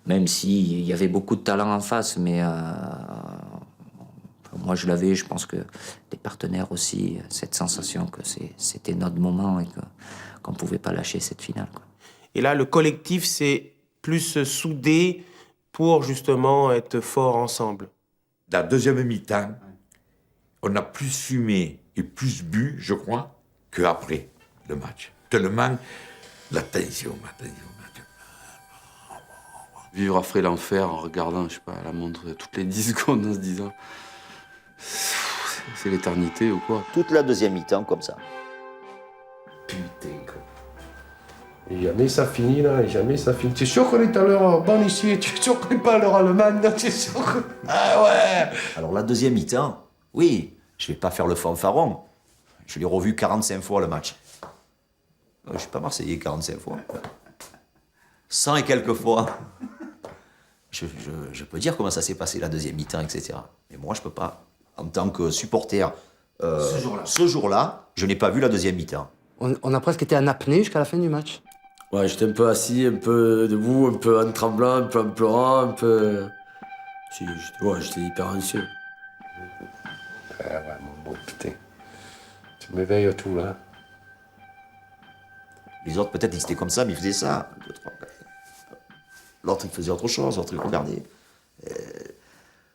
même s'il y avait beaucoup de talent en face, mais moi je l'avais, je pense que les partenaires aussi, cette sensation que c'était notre moment et qu'on ne pouvait pas lâcher cette finale, quoi. Et là, le collectif s'est plus soudé pour justement être fort ensemble. Dans la deuxième mi-temps, on a plus fumé et plus bu, je crois, qu'après le match. Tellement la tension. Vivre après l'enfer en regardant, je sais pas, la montre toutes les 10 secondes en se disant c'est l'éternité ou quoi. Toute la deuxième mi-temps comme ça. Putain, quoi. Et jamais ça finit là, et jamais ça finit. Tu es sûr qu'on est à l'heure bonne ici? Tu es sûr qu'on n'est pas à l'heure allemande? Tu es sûr que... Ah ouais. Alors la deuxième mi-temps, oui, je vais pas faire le fanfaron. Je l'ai revu 45 fois le match. Je suis pas Marseillais 45 fois. 100 et quelques fois. Je peux dire comment ça s'est passé la deuxième mi-temps, etc. Mais moi, je peux pas. En tant que supporter, ce jour-là, je n'ai pas vu la deuxième mi-temps. On a presque été en apnée jusqu'à la fin du match. Ouais, j'étais un peu assis, un peu debout, un peu en tremblant, un peu en pleurant, un peu... J'étais hyper anxieux. Ouais, mon beau, putain. Tu m'éveilles tout, là. Les autres, peut-être, ils étaient comme ça, mais ils faisaient ça. 2, 3, 4. L'autre, il faisait autre chose, l'autre, il regardait.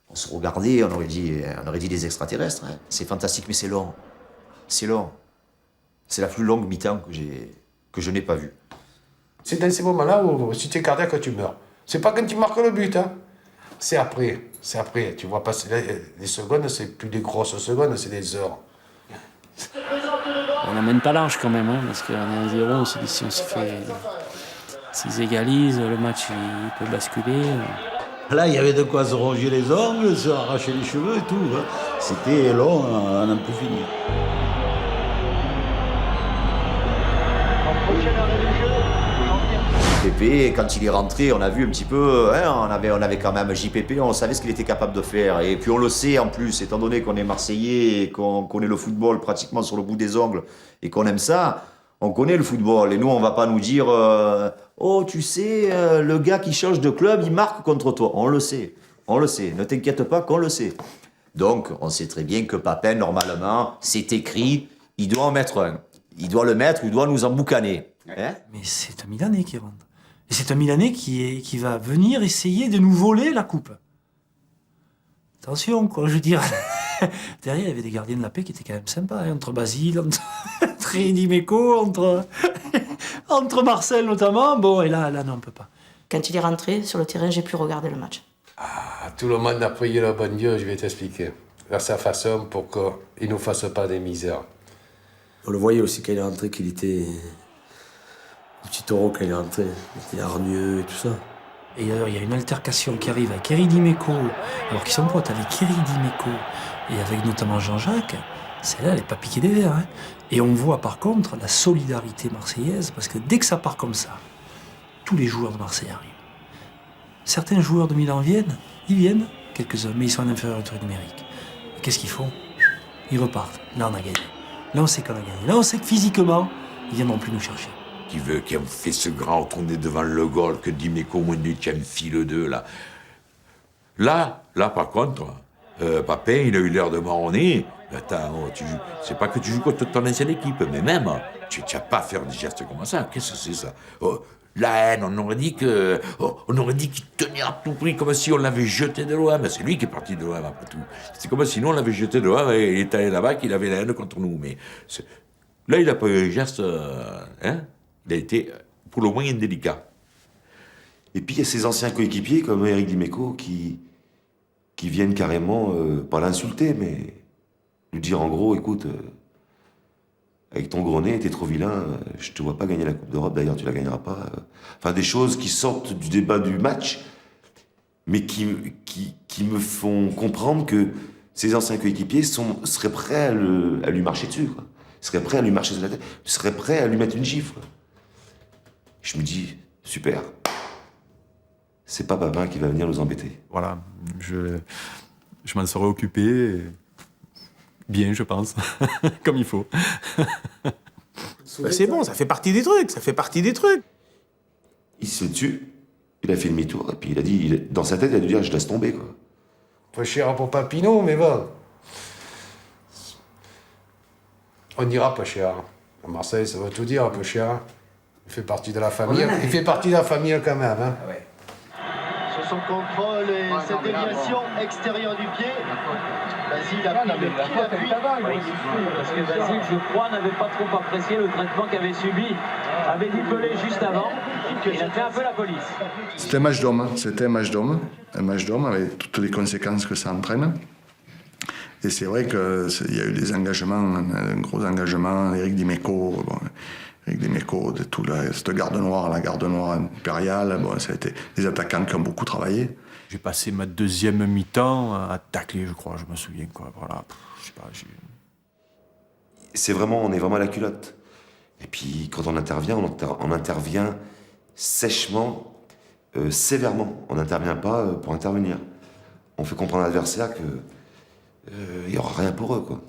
On se regardait, on aurait dit des extraterrestres. Hein. C'est fantastique, mais c'est long. C'est long. C'est la plus longue mi-temps que je n'ai pas vue. C'est dans ces moments-là où, si tu es cardiaque, tu meurs. C'est pas quand tu marques le but, hein. C'est après. Tu vois passer les secondes, c'est plus des grosses secondes, c'est des heures. On n'amène pas large quand même, hein, parce qu'on est à 0, on se dit si on se fait... S'ils égalisent, le match il peut basculer. Là, il y avait de quoi se ronger les ongles, se arracher les cheveux et tout. Hein. C'était long, on n'en peut finir. et quand il est rentré, on a vu un petit peu, hein, on avait quand même JPP, on savait ce qu'il était capable de faire. Et puis on le sait en plus, étant donné qu'on est Marseillais et qu'on connaît le football pratiquement sur le bout des ongles et qu'on aime ça, on connaît le football. Et nous, on va pas nous dire oh, tu sais, le gars qui change de club, il marque contre toi. On le sait, ne t'inquiète pas qu'on le sait. Donc, on sait très bien que Papin, normalement, c'est écrit, il doit en mettre un. Il doit le mettre, il doit nous emboucaner. Hein? Mais c'est un Milanais qui rentre. Et c'est un Milanais qui va venir essayer de nous voler la coupe. Attention, quoi, je veux dire. Derrière, il y avait des gardiens de la paix qui étaient quand même sympas, hein, entre Basile, entre Eddie Meko, entre Marcel notamment. Bon, et là, non, on peut pas. Quand il est rentré sur le terrain, j'ai pu regarder le match. Ah, tout le monde a prié le bon Dieu, je vais t'expliquer. À sa façon, pour qu'il ne nous fasse pas des misères. On le voyait aussi quand il est rentré, qu'il était... Le petit taureau, quand il est rentré, il était hargneux et tout ça. Et alors, il y a une altercation qui arrive avec Eri Dimeco, alors qu'ils sont potes avec Eri Dimeco, et avec notamment Jean-Jacques. Celle-là, elle n'est pas piquée des verres. Hein. Et on voit par contre la solidarité marseillaise, parce que dès que ça part comme ça, tous les joueurs de Marseille arrivent. Certains joueurs de Milan viennent, quelques-uns, mais ils sont en infériorité numérique. Et qu'est-ce qu'ils font? Ils repartent. Là, on a gagné. Là, on sait qu'on a gagné. Là, on sait que physiquement, ils viendront plus nous chercher. Qui a fait ce grand retourné devant le goal, que Dimeco, moins de 8e, file 2, là. Là, par contre, Papin, il a eu l'air de marronner. Attends, c'est pas que tu joues contre ton ancienne équipe, mais même, tu n'as pas à faire des gestes comme ça. Qu'est-ce que c'est ça? La haine, on aurait dit qu'il tenait à tout prix, comme si on l'avait jeté de l'OM. C'est lui qui est parti de l'OM, après tout. C'est comme si nous, on l'avait jeté de l'OM et il est allé là-bas, qu'il avait la haine contre nous. Mais là, il n'a pas eu un geste, hein? Il a été, pour le moins, indélicat. Et puis, il y a ses anciens coéquipiers, comme Éric Dimeco, qui viennent carrément, pas l'insulter, mais lui dire en gros, écoute, avec ton gros nez, t'es trop vilain, je te vois pas gagner la Coupe d'Europe, d'ailleurs tu la gagneras pas. Enfin, des choses qui sortent du débat du match, mais qui me font comprendre que ses anciens coéquipiers seraient prêts à lui marcher dessus, quoi. Seraient prêts à lui marcher sur la tête, seraient prêts à lui mettre une gifle. Je me dis, super. C'est pas Papin qui va venir nous embêter. Voilà, je m'en serais occupé bien, je pense, comme il faut. Bah c'est bon, ça fait partie des trucs, Il se tue, il a fait demi-tour, et puis il a dit, dans sa tête, il a dû dire, je laisse tomber, quoi. Peu cher pour Papineau, mais bon. On dira pas cher. À Marseille, ça veut tout dire, peu cher. Il fait partie de la famille. Il fait partie de la famille quand même. Hein. Ouais. Sur son contrôle et cette déviation extérieure du pied, Basile a pris le pied d'appui. Parce que Basile, je crois, n'avait pas trop apprécié le traitement qu'avait subi avait Pelé juste avant. Il a fait un peu la police. C'était un match d'homme, un match d'homme avec toutes les conséquences que ça entraîne. Et c'est vrai qu'il y a eu des engagements, un gros engagement, Éric Dimeco, de tout cette garde noire, la garde noire impériale, ça a été des attaquants qui ont beaucoup travaillé. J'ai passé ma deuxième mi-temps à tacler, je crois, je me souviens, quoi. Voilà, je sais pas, on est vraiment à la culotte. Et puis quand on intervient, on intervient sèchement, sévèrement. On n'intervient pas pour intervenir. On fait comprendre à l'adversaire que il n'y aura rien pour eux, quoi.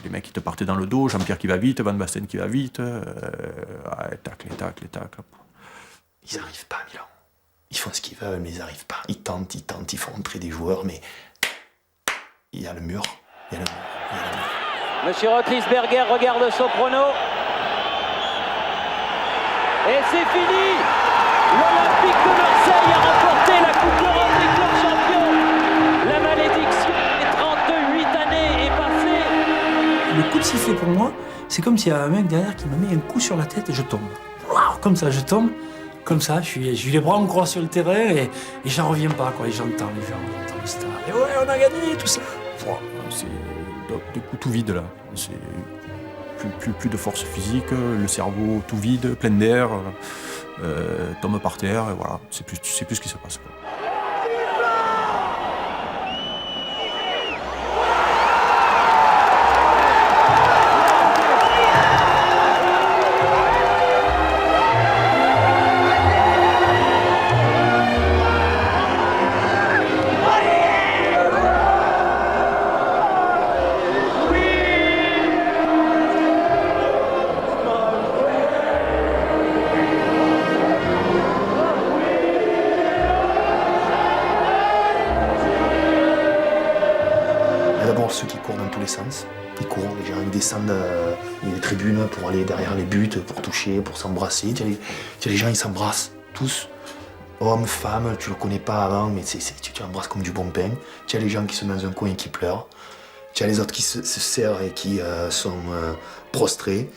Les mecs qui te partaient dans le dos, Jean-Pierre qui va vite, Van Basten qui va vite, tacle. Ils n'arrivent pas, Milan. Ils font ce qu'ils veulent, mais ils n'arrivent pas. Ils tentent, ils font entrer des joueurs, mais il y a le mur. Monsieur Rotlisberger regarde son chrono. Et c'est fini. L'Olympique de Marseille a remporté la Coupe d'Europe des clubs champions. La malédiction des 38 années est passée. Le coup de sifflet pour moi, c'est comme s'il y a un mec derrière qui me met un coup sur la tête et je tombe. Comme ça, je tombe. Comme ça, je suis les bras en croix sur le terrain et j'en reviens pas, quoi. Et j'entends les gens, j'entends le stade. Et ouais, on a gagné, tout ça. C'est des coups tout vides, là. C'est plus de force physique, le cerveau tout vide, plein d'air, tombe par terre, et voilà. C'est plus ce qui se passe, quoi. J'adore ceux qui courent dans tous les sens. Ils courent, les gens ils descendent les tribunes pour aller derrière les buts, pour toucher, pour s'embrasser. Tu as les gens, ils s'embrassent, tous. Hommes, femmes, tu le connais pas avant, mais tu embrasses comme du bon pain. Tu as les gens qui sont dans un coin et qui pleurent. Tu as les autres qui se serrent et qui sont prostrés.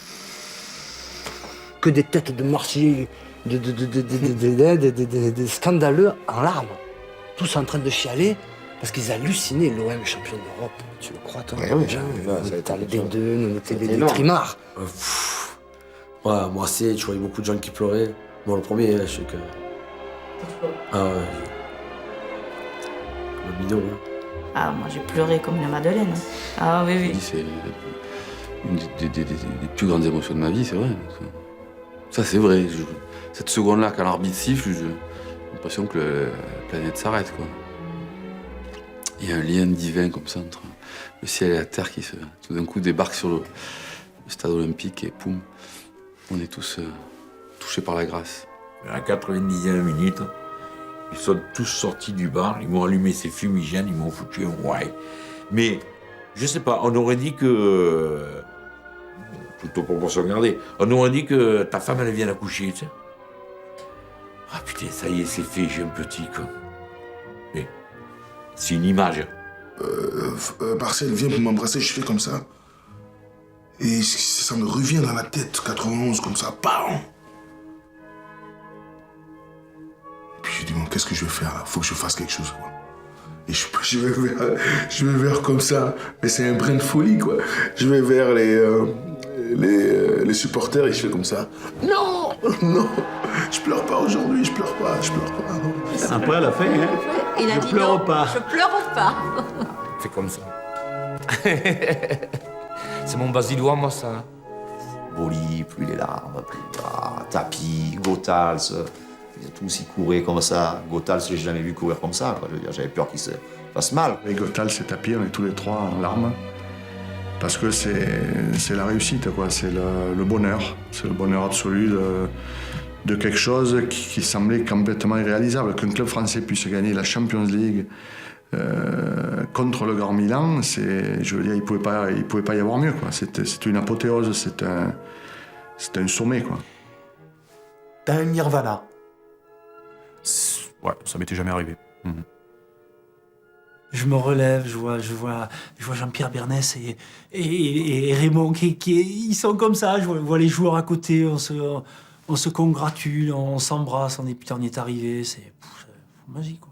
Que des têtes de marchés, des scandaleux en larmes. Tous en train de chialer parce qu'ils hallucinaient l'OM champion d'Europe. Tu le crois, toi? Oui, on était les D2, nous étions des trimards. Ouais, moi, tu voyais beaucoup de gens qui pleuraient. Moi, le premier, je sais que. Ah ouais. Le bidon, hein. Ah, moi j'ai pleuré comme la Madeleine. Ah oui, oui. C'est une des plus grandes émotions de ma vie, c'est vrai. Ça, c'est vrai. Cette seconde-là, quand l'arbitre siffle, j'ai l'impression que la planète s'arrête, quoi. Il y a un lien divin comme ça entre le ciel et la terre qui tout d'un coup débarque sur le stade olympique et poum, on est tous touchés par la grâce. À la 90e minute, ils sont tous sortis du bar, ils m'ont allumé ces fumigènes, ils m'ont foutu un ouais. Mais, je sais pas, on aurait dit que... Toute proportion gardée, on aurait dit que ta femme, elle vient d'accoucher, tu sais. Ah putain, ça y est, c'est fait, j'ai un petit, quoi. Mais, c'est une image. Marcel vient pour m'embrasser, je fais comme ça. Et ça me revient dans la tête, 91, comme ça, bam! Et puis je dis, bon, qu'est-ce que je vais faire là? Faut que je fasse quelque chose, quoi. Et je vais vers comme ça, mais c'est un brin de folie, quoi. Je vais vers les supporters et je fais comme ça. Non, non, je pleure pas aujourd'hui, je pleure pas. Après, elle a fait, hein? Il a dit non, je pleure pas. Fais comme ça. C'est mon basilois, moi, ça. Boli, plus les larmes, plus Tapi, Gotals, tous ils couraient comme ça. Gotals, je l'ai jamais vu courir comme ça, quoi. Je veux dire, j'avais peur qu'il se fasse mal. Et Gotals et Tapi, on est tous les trois en larmes. Parce que c'est la réussite, quoi. C'est le bonheur. C'est le bonheur absolu de quelque chose qui semblait complètement irréalisable. Qu'un club français puisse gagner la Champions League contre le Grand Milan, je veux dire, il pouvait pas y avoir mieux, quoi. C'était une apothéose, c'était un sommet, quoi. T'as un nirvana. Ouais, ça m'était jamais arrivé. Je me relève, je vois Jean-Pierre Bernès et Raymond ils sont comme ça. Je vois les joueurs à côté, on se congratule, on s'embrasse, on dit putain, on y est arrivé. C'est magique, quoi.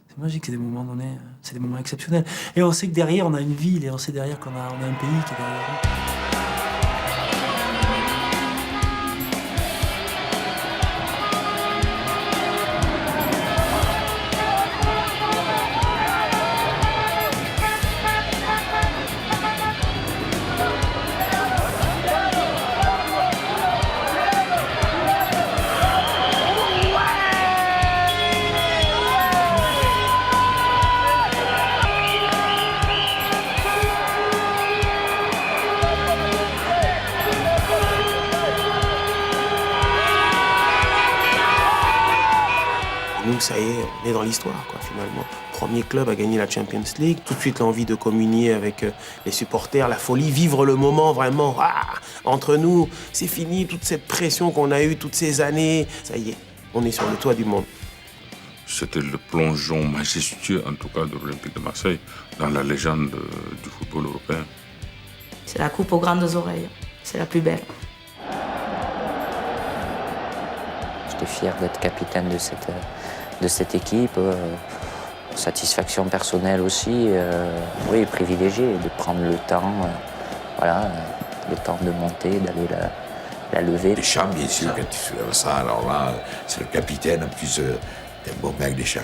C'est magique, c'est des moments donnés, c'est des moments exceptionnels. Et on sait que derrière, on a une ville et on sait derrière qu'on a un pays qui est derrière nous. Nous, ça y est, on est dans l'histoire, quoi, finalement. Premier club à gagner la Champions League, tout de suite l'envie de communier avec les supporters, la folie, vivre le moment vraiment. Entre nous, c'est fini, toute cette pression qu'on a eue toutes ces années. Ça y est, on est sur le toit du monde. C'était le plongeon majestueux, en tout cas, de l'Olympique de Marseille, dans la légende du football européen. C'est la coupe aux grandes oreilles. C'est la plus belle. J'étais fier d'être capitaine de cette équipe. Satisfaction personnelle aussi. Oui, privilégié de prendre le temps, le temps de monter, d'aller la lever. Deschamps, bien sûr, quand tu soulèves ça, alors là, c'est le capitaine, en plus, un bon mec, Deschamps.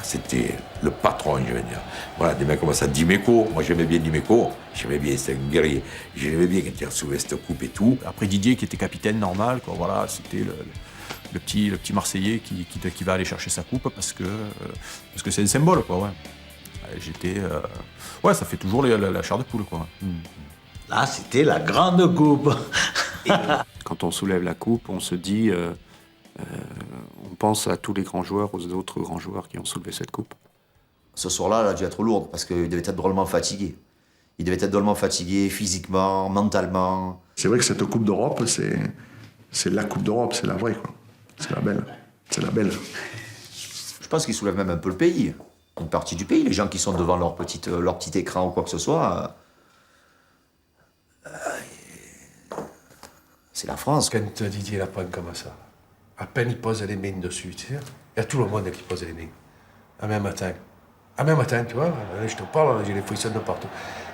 C'était le patron, je veux dire. Voilà, des mecs comme ça, Dimeco, moi j'aimais bien Dimeco, j'aimais bien, c'était un guerrier. J'aimais bien quand il recevait cette coupe et tout. Après Didier, qui était capitaine normal, quoi, voilà, c'était le petit Marseillais qui va aller chercher sa coupe parce que c'est un symbole, quoi, ouais. Ouais, ça fait toujours la chair de poule, quoi. Là, c'était la grande coupe. Quand on soulève la coupe, on se dit, on pense à tous les grands joueurs, aux autres grands joueurs qui ont soulevé cette coupe. Ce soir-là, elle a dû être lourde parce qu'il devait être drôlement fatigué. Il devait être drôlement fatigué physiquement, mentalement. C'est vrai que cette Coupe d'Europe, c'est la Coupe d'Europe, c'est la vraie, quoi. C'est la belle. C'est la belle. Je pense qu'il soulève même un peu le pays. Une partie du pays. Les gens qui sont devant leur petit écran ou quoi que ce soit. C'est la France. Quand Didier la prend comme ça, à peine il pose les mains dessus, tu sais, il y a tout le monde qui pose les mains. Un même matin. Un même matin, tu vois, là, je te parle, j'ai les frissons de partout.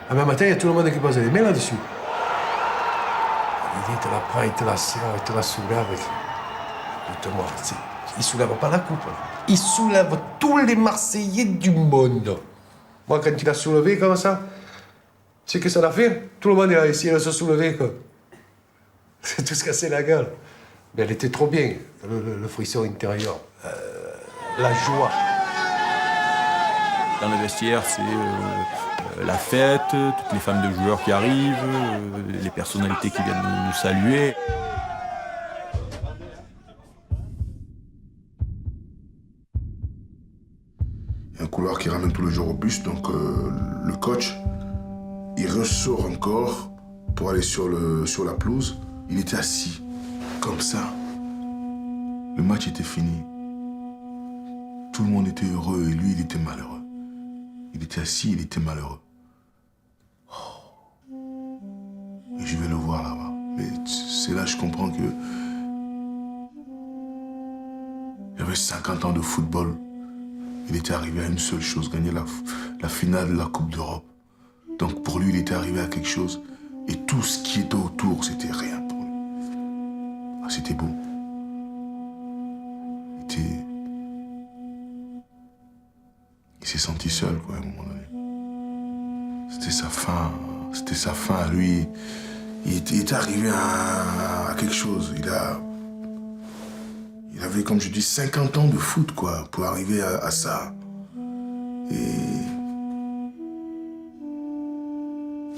Un même matin, il y a tout le monde qui pose les mains là-dessus. Didier te la prend, il te la serre, il te la soulève. Écoute-moi, il soulève pas la coupe. Il soulève tous les Marseillais du monde. Moi, quand il a soulevé comme ça, tu sais ce que ça l'a fait? Tout le monde a essayé de se soulever, quoi. C'est tout se casser la gueule. Mais elle était trop bien, le frisson intérieur, la joie. Dans le vestiaire, c'est la fête, toutes les femmes de joueurs qui arrivent, les personnalités qui viennent nous saluer. Il y a un couloir qui ramène tous les jours au bus, donc le coach, il ressort encore pour aller sur la pelouse. Il était assis, comme ça. Le match était fini. Tout le monde était heureux et lui, il était malheureux. Il était assis, il était malheureux. Oh. Et je vais le voir là-bas. Mais c'est là que je comprends que... Il avait 50 ans de football. Il était arrivé à une seule chose, gagner la finale de la Coupe d'Europe. Donc pour lui, il était arrivé à quelque chose. Et tout ce qui était autour, c'était rien pour lui. Ah, c'était beau. Il s'est senti seul, quoi, à un moment donné. C'était sa fin à lui. Il était arrivé à quelque chose. Il avait, comme je dis, 50 ans de foot, quoi, pour arriver à ça. Et...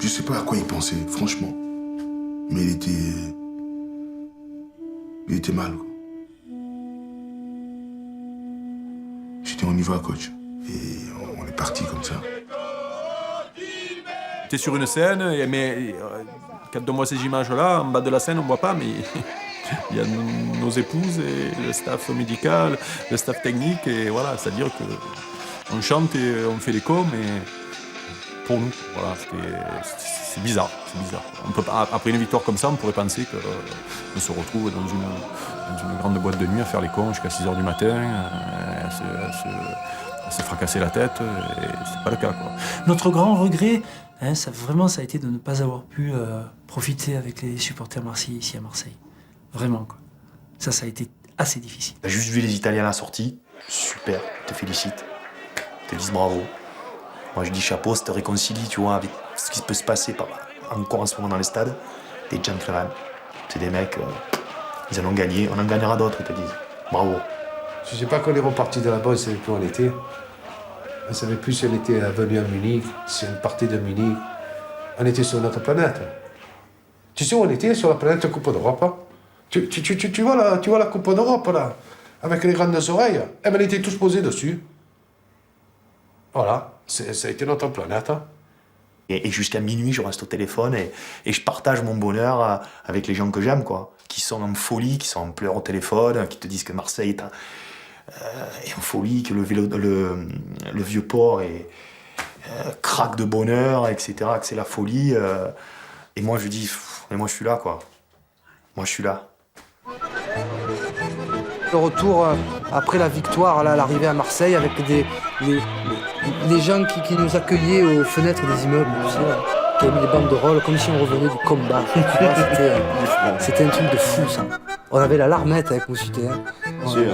je sais pas à quoi il pensait, franchement. Mais il était mal, quoi. J'ai dit, on y va, coach. Et on est parti comme ça. T'es sur une scène, mais quand on voit ces images-là, en bas de la scène, on ne voit pas, mais il y a nos épouses et le staff médical, le staff technique, et voilà, c'est-à-dire qu'on chante et on fait les cons, mais pour nous, voilà, c'est bizarre, c'est bizarre. On peut pas, après une victoire comme ça, on pourrait penser qu'on se retrouve dans une grande boîte de nuit à faire les cons jusqu'à 6h du matin, à se fracasser la tête, et c'est pas le cas, quoi. Notre grand regret, hein, ça a été de ne pas avoir pu profiter avec les supporters marseillais ici à Marseille. Vraiment, quoi. Ça a été assez difficile. T'as juste vu les Italiens à la sortie, super, je te félicite, je te dis bravo. Moi je dis chapeau, ça te réconcilie, tu vois, avec ce qui peut se passer encore en ce moment dans les stades. Des gentlemen, c'est des mecs, ils en ont gagné, on en gagnera d'autres, ils te disent. Bravo. Je sais pas quand on est reparti de là-bas, on savait plus où on était. On savait plus si on était venu à Munich, si on partait de Munich. On était sur notre planète. Tu sais où on était sur la planète Coupe d'Europe, hein? Tu vois la Coupe d'Europe, là, avec les grandes oreilles. Eh ben, on était tous posés dessus. Voilà, ça a été notre planète. Hein. Et jusqu'à minuit, je reste au téléphone et je partage mon bonheur avec les gens que j'aime, quoi. Qui sont en folie, qui sont en pleurs au téléphone, qui te disent que Marseille est en folie, que le Vieux-Port craque de bonheur, etc., que c'est la folie. Et moi, je dis, mais moi, je suis là, quoi. Moi, je suis là. Le retour après la victoire, là, à l'arrivée à Marseille, avec les gens qui nous accueillaient aux fenêtres des immeubles, tu sais, qui avaient mis des banderoles, comme si on revenait du combat. C'était un truc de fou, ça. On avait la larmette avec Moussouté. Hein.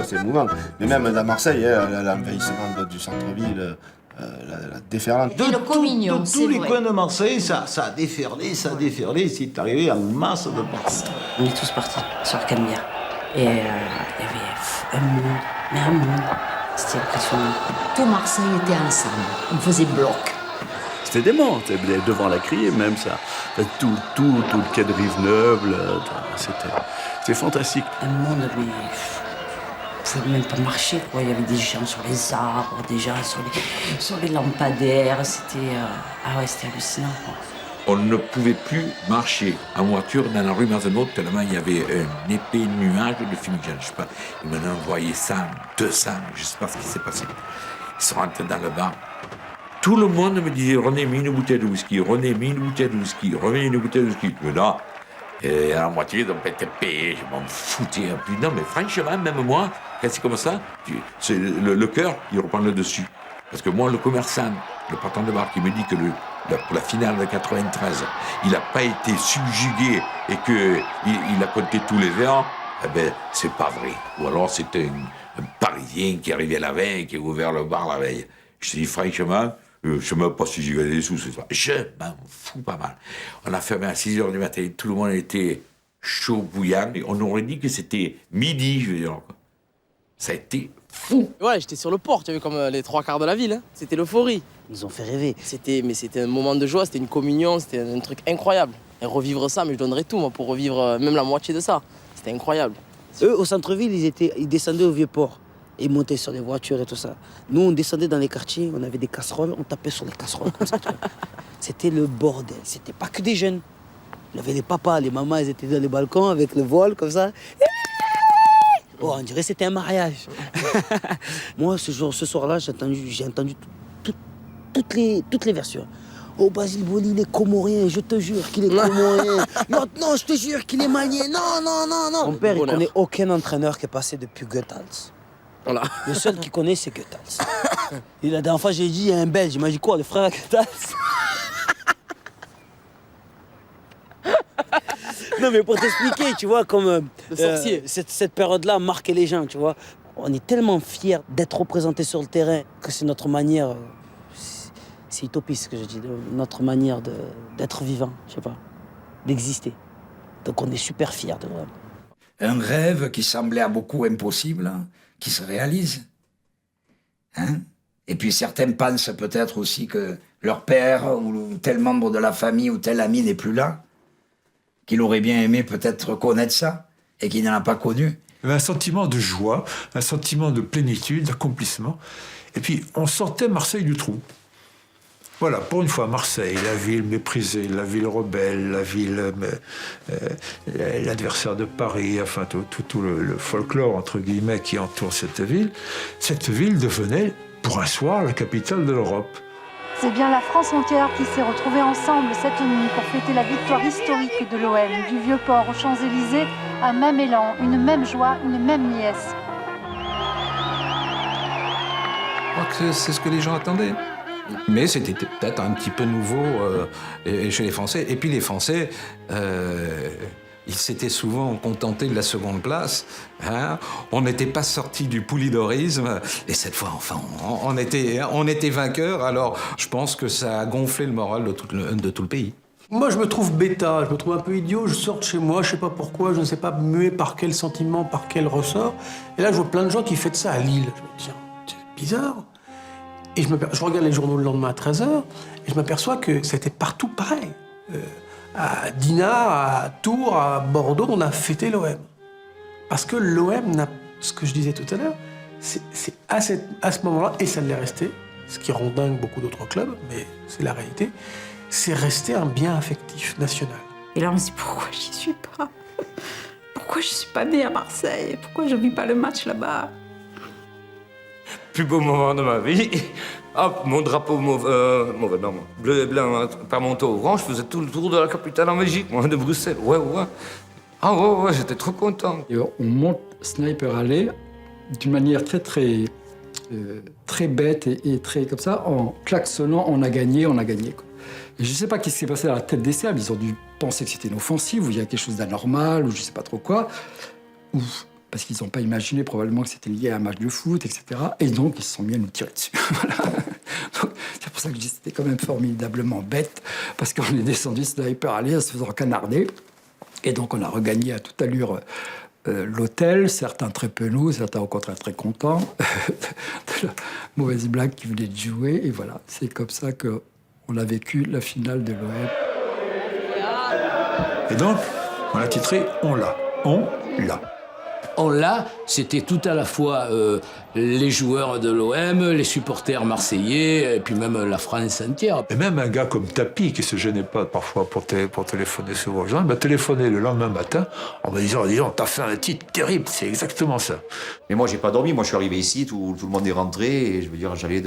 C'est émouvant. Mais même à Marseille, l'envahissement du centre-ville, la déferlante. Tous les coins de Marseille, ça a déferlé, c'est arrivé en masse de partout. On est tous partis sur Canebière. Et il y avait un monde. C'était impressionnant. Tout Marseille était ensemble. On faisait bloc. C'était dément, devant la criée même, ça. Tout le quai de Rive-Neuve, c'était fantastique. Un monde, mais pouvait même pas marcher, quoi. Il y avait des gens sur les arbres, déjà, sur les lampadaires. C'était c'était hallucinant, quoi. On ne pouvait plus marcher en voiture dans la rue Mazenot tellement il y avait un épais nuage de fumigène. Je sais pas, ils m'en ont envoyé 100, 200, je sais pas ce qui s'est passé. Ils sont rentrés dans le bar. Tout le monde me disait, René, mets une bouteille de whisky, René, mets une bouteille de whisky, remets une bouteille de whisky. Mais là, à la moitié, donc était payé, je m'en foutais un peu. Non, mais franchement, même moi, quand c'est comme ça, le cœur, il reprend le dessus. Parce que moi, le commerçant, le patron de bar qui me dit que pour la finale de 93, il n'a pas été subjugué et qu'il a compté tous les verres, eh ben, c'est pas vrai. Ou alors c'était un Parisien qui arrivait la veille, qui a ouvert le bar la veille. Je te dis franchement, je ne sais même pas si j'y gagnais des sous ce soir. Je m'en fous pas mal. On a fermé à 6h du matin, tout le monde était chaud, bouillant. On aurait dit que c'était midi, je veux dire. Ça a été fou. Ouais, j'étais sur le port, tu avais comme les 3/4 de la ville. Hein. C'était l'euphorie. Ils nous ont fait rêver. C'était un moment de joie, c'était une communion, c'était un truc incroyable. Et revivre ça, mais je donnerais tout, moi, pour revivre même la moitié de ça. C'était incroyable. Eux, au centre-ville, ils descendaient au Vieux-Port. Ils montaient sur les voitures et tout ça. Nous, on descendait dans les quartiers, on avait des casseroles, on tapait sur les casseroles comme ça. C'était le bordel. C'était pas que des jeunes. Il y avait les papas, les mamans, ils étaient dans les balcons avec le voile comme ça. Oh, on dirait que c'était un mariage. Moi, ce soir-là, j'ai entendu toutes les versions. Oh, Basile Boli, il est comorien, je te jure qu'il est comorien. Non, je te jure qu'il est malien. Non. Mon père, il connaît aucun entraîneur qui est passé depuis Goethals. Voilà. Le seul qu'il connaît, c'est Goethals. Et la dernière fois, j'ai dit, il y a un Belge. Il m'a dit quoi, le frère à Goethals? Non, mais pour t'expliquer, tu vois, comme cette période-là a marqué les gens, tu vois. On est tellement fiers d'être représentés sur le terrain que c'est notre manière, c'est utopiste ce que je dis, notre manière d'être vivant, je sais pas, d'exister. Donc on est super fiers de vraiment. Un rêve qui semblait à beaucoup impossible, hein, qui se réalise. Hein? Et puis certains pensent peut-être aussi que leur père ou tel membre de la famille ou tel ami n'est plus là, qu'il aurait bien aimé peut-être connaître ça et qu'il n'en a pas connu. Il y avait un sentiment de joie, un sentiment de plénitude, d'accomplissement. Et puis on sortait Marseille du trou. Voilà, pour une fois, Marseille, la ville méprisée, la ville rebelle, la ville, l'adversaire de Paris, enfin tout le folklore, entre guillemets, qui entoure cette ville devenait, pour un soir, la capitale de l'Europe. C'est bien la France entière qui s'est retrouvée ensemble cette nuit pour fêter la victoire historique de l'OM, du Vieux-Port aux Champs-Élysées, un même élan, une même joie, une même liesse. Je crois que c'est ce que les gens attendaient. Mais c'était peut-être un petit peu nouveau chez les Français. Et puis les Français, ils s'étaient souvent contentés de la seconde place. Hein. On n'était pas sortis du poulidorisme. Et cette fois, enfin, on était vainqueurs. Alors je pense que ça a gonflé le moral de tout le pays. Moi, je me trouve bêta, je me trouve un peu idiot. Je sors de chez moi, je sais pas pourquoi, je ne sais pas muet par quel sentiment, par quel ressort. Et là, je vois plein de gens qui font ça à Lille. Je me dis, tiens, c'est bizarre. Et je regarde les journaux le lendemain à 13h, et je m'aperçois que c'était partout pareil. À Dinard, à Tours, à Bordeaux, on a fêté l'OM. Parce que l'OM n'a, ce que je disais tout à l'heure, c'est à ce moment-là, et ça l'est resté, ce qui rend dingue beaucoup d'autres clubs, mais c'est la réalité, c'est resté un bien affectif national. Et là, on se dit, pourquoi j'y suis pas? Pourquoi je suis pas née à Marseille? Pourquoi je vis pas le match là-bas? Plus beau moment de ma vie. Hop, mon drapeau bleu et blanc par manteau orange, je faisais tout le tour de la capitale en Belgique, moi, de Bruxelles. Ouais. Ah ouais, j'étais trop content. Et on monte Sniper Alley d'une manière très bête et très comme ça, en klaxonnant, on a gagné, quoi. Et je sais pas ce qui s'est passé dans la tête des Serbes, ils ont dû penser que c'était une offensive, ou il y a quelque chose d'anormal, ou je sais pas trop quoi. Parce qu'ils n'ont pas imaginé probablement que c'était lié à un match de foot, etc. Et donc, ils se sont mis à nous tirer dessus. Voilà. C'est pour ça que je dis que c'était quand même formidablement bête, parce qu'on est descendu Sniper Alley en se faisant canarder. Et donc, on a regagné à toute allure l'hôtel, certains très penauds, certains au contraire très contents, de la mauvaise blague qui venait de jouer. Et voilà, c'est comme ça qu'on a vécu la finale de l'OM. Et donc, on l'a titré « On l'a ». Là, c'était tout à la fois les joueurs de l'OM, les supporters marseillais, et puis même la France entière. Et même un gars comme Tapi, qui se gênait pas parfois pour téléphoner souvent aux gens, il m'a téléphoné le lendemain matin en me disant, dis donc, t'as fait un titre terrible, c'est exactement ça. Mais moi, j'ai pas dormi. Moi, je suis arrivé ici, tout le monde est rentré, et je veux dire, j'allais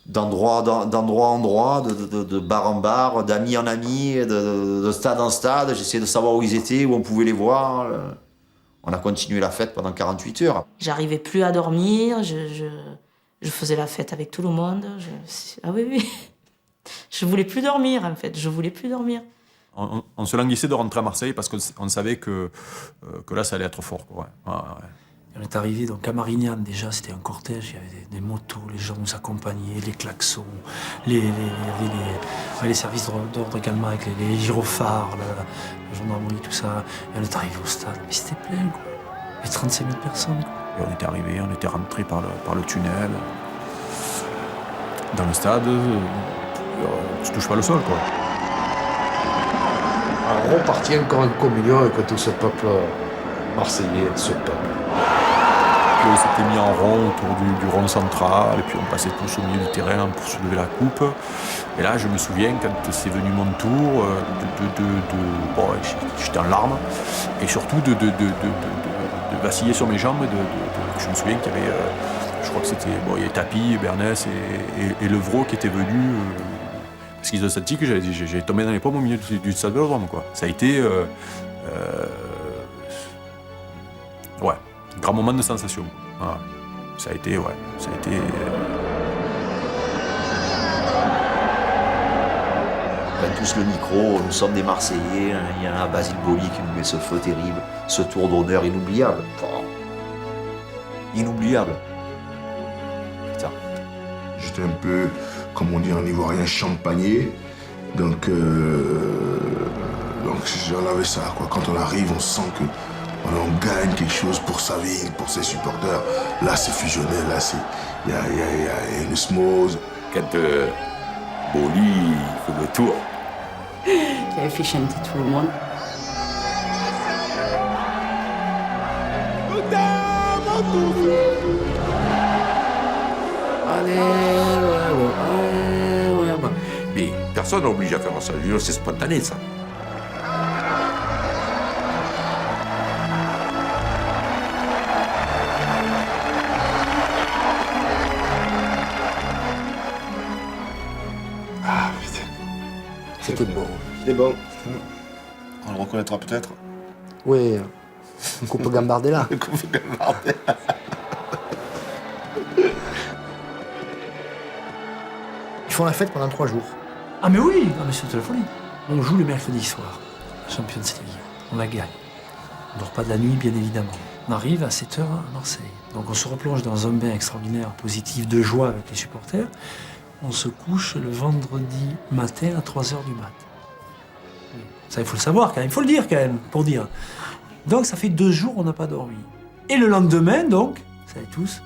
d'endroit en endroit, de bar en bar, d'ami en ami, de stade en stade. J'essayais de savoir où ils étaient, où on pouvait les voir. On a continué la fête pendant 48 heures. J'arrivais plus à dormir, je faisais la fête avec tout le monde. Ah oui. Je voulais plus dormir, en fait. Je voulais plus dormir. On se languissait de rentrer à Marseille parce qu'on savait que là, ça allait être fort, quoi. Ouais. On est arrivé donc à Marignane, déjà c'était un cortège, il y avait des motos, les gens nous accompagnaient, les klaxons, il y avait les services d'ordre également avec les gyrophares, la gendarmerie, tout ça. Et on est arrivé au stade, mais c'était plein, quoi. Il y avait 35 000 personnes, quoi. Et on était rentrés par le tunnel, dans le stade, on se touche pas le sol, quoi. On repartit encore en communion avec tout ce peuple marseillais, ce peuple. Puis on s'était mis en rond autour du rond central, et puis on passait tous au milieu du terrain pour soulever la coupe. Et là, je me souviens, quand c'est venu mon tour, bon, j'étais en larmes, et surtout de vaciller sur mes jambes. Je me souviens qu'il y avait, je crois que c'était, il y avait Tapi, Bernès et Levrault qui étaient venus, parce qu'ils ont senti que j'allais tomber dans les pommes au milieu du stade Vélodrome, quoi. Ça a été, un grand moment de sensation. Voilà. Ça a été. On prend tous le micro, nous sommes des Marseillais, il y a Basile Boli qui nous met ce feu terrible, ce tour d'honneur inoubliable. Inoubliable. Putain. J'étais un peu, comme on dit en ivoirien, champagné. Donc j'en avais ça, quoi. Quand on arrive, on sent que on gagne quelque chose pour sa ville, pour ses supporters. Là, c'est fusionnel, là, il y a une osmose. Quand Boli fait le tour. Qui avait fait chanter tout le monde. Mais personne n'oblige à faire ça. C'est spontané, ça. C'était beau. C'était bon. On le reconnaîtra peut-être. Oui, une coupe Gambardella. Une coupe Gambardella. Ils font la fête pendant 3 jours. Ah mais oui, non mais c'est de la folie. On joue le mercredi soir, Champions League. On la gagne. On ne dort pas de la nuit, bien évidemment. On arrive à 7h à Marseille. Donc on se replonge dans un bain extraordinaire, positif, de joie avec les supporters. On se couche le vendredi matin à 3h du mat. Ça, il faut le savoir quand même, il faut le dire quand même, pour dire. Donc ça fait 2 jours, on n'a pas dormi. Et le lendemain, donc, vous savez tous,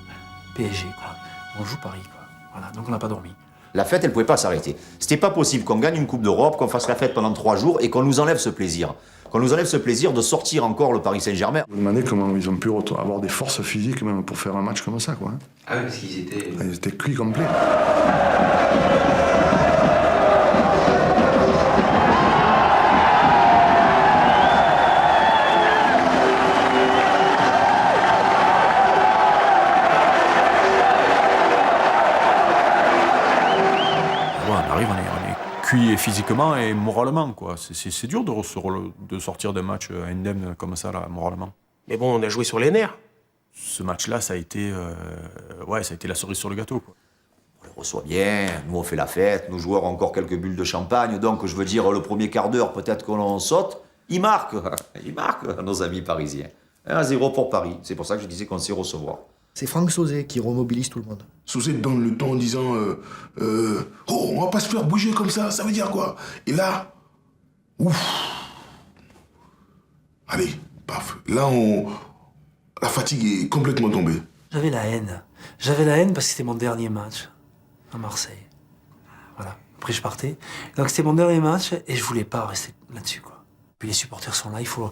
PSG, quoi. On joue Paris, quoi. Voilà, donc on n'a pas dormi. La fête, elle ne pouvait pas s'arrêter. C'était pas possible qu'on gagne une Coupe d'Europe, qu'on fasse la fête pendant 3 jours et qu'on nous enlève ce plaisir. Qu'on nous enlève ce plaisir de sortir encore le Paris Saint-Germain. Je me demandais comment ils ont pu avoir des forces physiques même pour faire un match comme ça, quoi. Ah oui, parce qu'ils étaient... Ils étaient cuits complets. On est cuit physiquement et moralement, quoi. C'est dur de sortir d'un match indemne comme ça, là, moralement. Mais bon, on a joué sur les nerfs. Ce match-là, ça a été la cerise sur le gâteau, quoi. On les reçoit bien, nous on fait la fête, nos joueurs ont encore quelques bulles de champagne, donc je veux dire, le premier quart d'heure, peut-être qu'on saute, ils marquent, nos amis parisiens. 1-0 pour Paris, c'est pour ça que je disais qu'on sait recevoir. C'est Franck Sauzet qui remobilise tout le monde. Sauzet donne le ton en disant oh, on va pas se faire bouger comme ça veut dire quoi? Et là, ouf. Allez, paf. Là, la fatigue est complètement tombée. J'avais la haine. J'avais la haine parce que c'était mon dernier match à Marseille. Voilà. Après, je partais. Donc, c'était mon dernier match et je voulais pas rester là-dessus, quoi. Puis les supporters sont là, il faut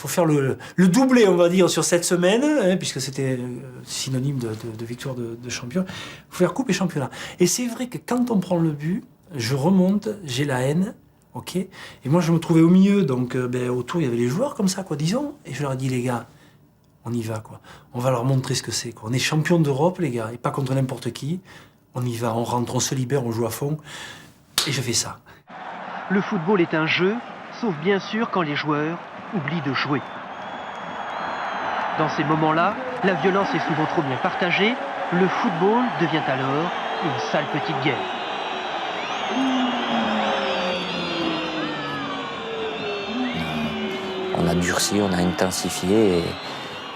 faire le doublé, on va dire, sur cette semaine, hein, puisque c'était synonyme de victoire de champion. Il faut faire coupe et championnat. Et c'est vrai que quand on prend le but, je remonte, j'ai la haine, ok. Et moi, je me trouvais au milieu, donc autour, il y avait les joueurs comme ça, quoi, disons. Et je leur ai dit, les gars, on y va, quoi. On va leur montrer ce que c'est, quoi. On est champion d'Europe, les gars, et pas contre n'importe qui. On y va, on rentre, on se libère, on joue à fond. Et je fais ça. Le football est un jeu, sauf bien sûr quand les joueurs oublient de jouer. Dans ces moments-là, la violence est souvent trop bien partagée. Le football devient alors une sale petite guerre. On a durci, on a intensifié. Et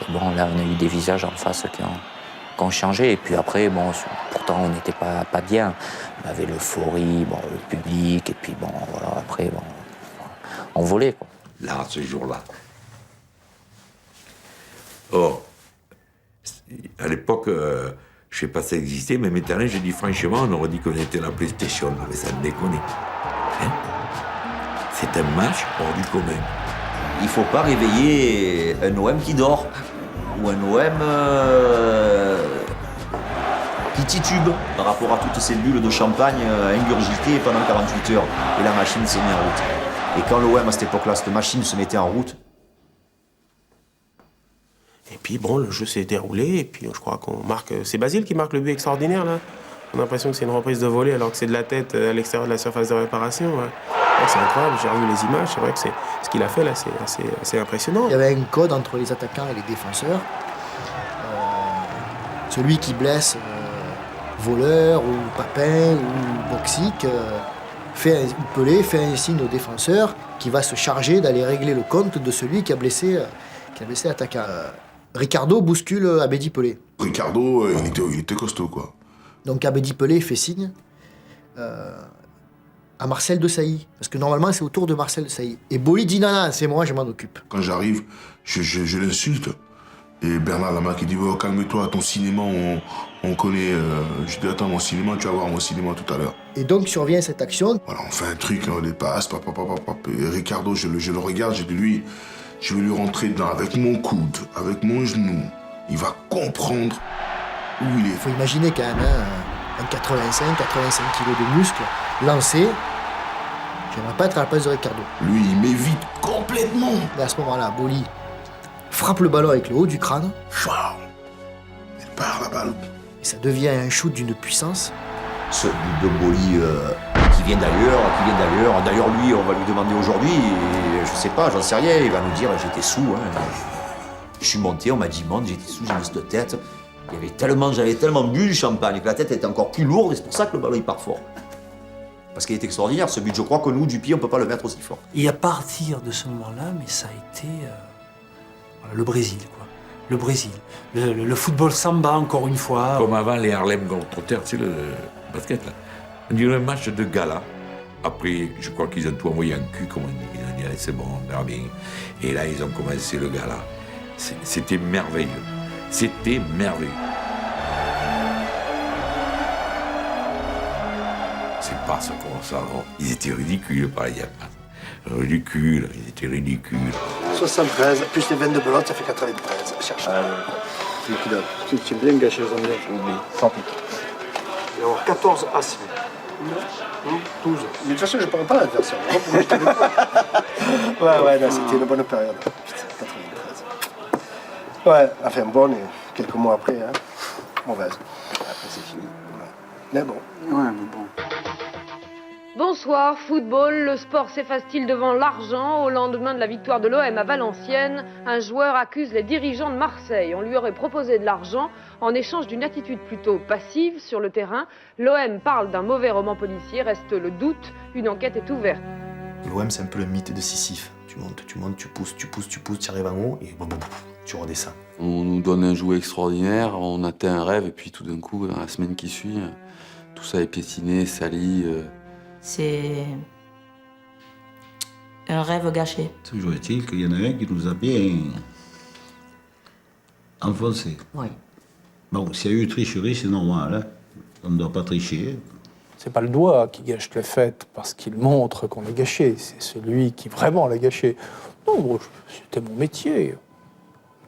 bon, là, on a eu des visages en face qui ont changé. Et puis après, bon, pourtant, on n'était pas bien. On avait l'euphorie, bon, le public, et puis bon, voilà, après, bon, on volait, quoi. Là, ce jour-là. Oh, à l'époque, je sais pas si ça existait, mais maintenant, j'ai dit franchement, on aurait dit qu'on était à la PlayStation, mais ça me déconne. Hein? C'est un match hors du commun. Il faut pas réveiller un OM qui dort, ou un OM qui titube par rapport à toutes ces bulles de champagne ingurgitées pendant 48 heures. Et la machine s'est mise en route. Et quand l'OM, à cette époque-là, cette machine se mettait en route. Et puis bon, le jeu s'est déroulé, et puis je crois qu'on marque... C'est Basile qui marque le but extraordinaire, là. On a l'impression que c'est une reprise de volée, alors que c'est de la tête à l'extérieur de la surface de réparation. Ouais. Ouais, c'est incroyable, j'ai revu les images, c'est vrai que ce qu'il a fait, là, c'est assez impressionnant. Il y avait un code entre les attaquants et les défenseurs. Celui qui blesse voleur ou papin ou boxique... Pelé fait un signe au défenseur qui va se charger d'aller régler le compte de celui qui a blessé l'attaquant. Ricardo bouscule Abedi Pelé. Ricardo, il était costaud, quoi. Donc Abedi Pelé fait signe à Marcel Desailly, parce que normalement c'est au tour de Marcel Desailly. Et Boli dit non, c'est moi, je m'en occupe. Quand j'arrive, je l'insulte. Et Bernard Lama qui dit oh, calme-toi, ton cinéma, on connaît. Je dis attends, mon cinéma, tu vas voir mon cinéma tout à l'heure. Et donc survient cette action. Voilà, on fait un truc, on dépasse, et Ricardo, je le regarde, j'ai dit lui, je vais lui rentrer dedans avec mon coude, avec mon genou. Il va comprendre où il est. Il faut imaginer qu'un 85 kilos de muscles lancé, j'aimerais pas être à la place de Ricardo. Lui, il m'évite complètement. Et à ce moment-là, Boli frappe le ballon avec le haut du crâne. Waouh! Il part la balle. Et ça devient un shoot d'une puissance. Ce but de Boli qui vient d'ailleurs. D'ailleurs, lui, on va lui demander aujourd'hui, je sais pas, j'en sais rien, il va nous dire j'étais sous. Hein. Je suis monté, on m'a dit monte, j'étais sous, j'ai mis cette tête. J'avais tellement bu du champagne que la tête était encore plus lourde et c'est pour ça que le ballon il part fort. Parce qu'il est extraordinaire ce but, je crois que nous, du pied, on peut pas le mettre aussi fort. Et à partir de ce moment-là, mais ça a été le Brésil, quoi. Le Brésil. Le football samba, encore une fois. Comme avant les Harlem Globetrotters, tu sais, le basket, là. On dirait un match de gala. Après, je crois qu'ils ont tout envoyé en cul, comme on dit. Ils ont dit, allez, c'est bon, on verra bien. Et là, ils ont commencé le gala. C'était merveilleux. C'était merveilleux. C'est pas ce qu'on s'en rend. Ils étaient ridicules, par exemple. Ridicules, ils étaient ridicules. 73, plus les 22 belotes, ça fait 93. Cherche. Tu es bien gâché les ambiances. Oui, sans pique. Il va y avoir 14 As. 12. Mais de toute façon, je ne parle pas l'adversaire. Ouais, là, c'était une bonne période. Putain, 93. Ouais, enfin bonne, et quelques mois après, hein, mauvaise. Après, c'est fini. Ouais. Mais bon. Ouais, mais bon. Bonsoir, football, le sport s'efface-t-il devant l'argent? Au lendemain de la victoire de l'OM à Valenciennes, un joueur accuse les dirigeants de Marseille. On lui aurait proposé de l'argent en échange d'une attitude plutôt passive sur le terrain. L'OM parle d'un mauvais roman policier, reste le doute, une enquête est ouverte. L'OM, c'est un peu le mythe de Sisyphe. Tu montes, tu pousses, tu arrives en haut et tu redescends. On nous donne un jouet extraordinaire, on atteint un rêve et puis tout d'un coup, dans la semaine qui suit, tout ça est piétiné, sali. C'est un rêve gâché. Toujours est-il qu'il y en a un qui nous a bien enfoncé. Oui. Bon, s'il y a eu tricherie, c'est normal. Hein. On ne doit pas tricher. C'est pas le doigt qui gâche la fête parce qu'il montre qu'on l'a gâché, c'est celui qui vraiment l'a gâché. Non, moi, c'était mon métier.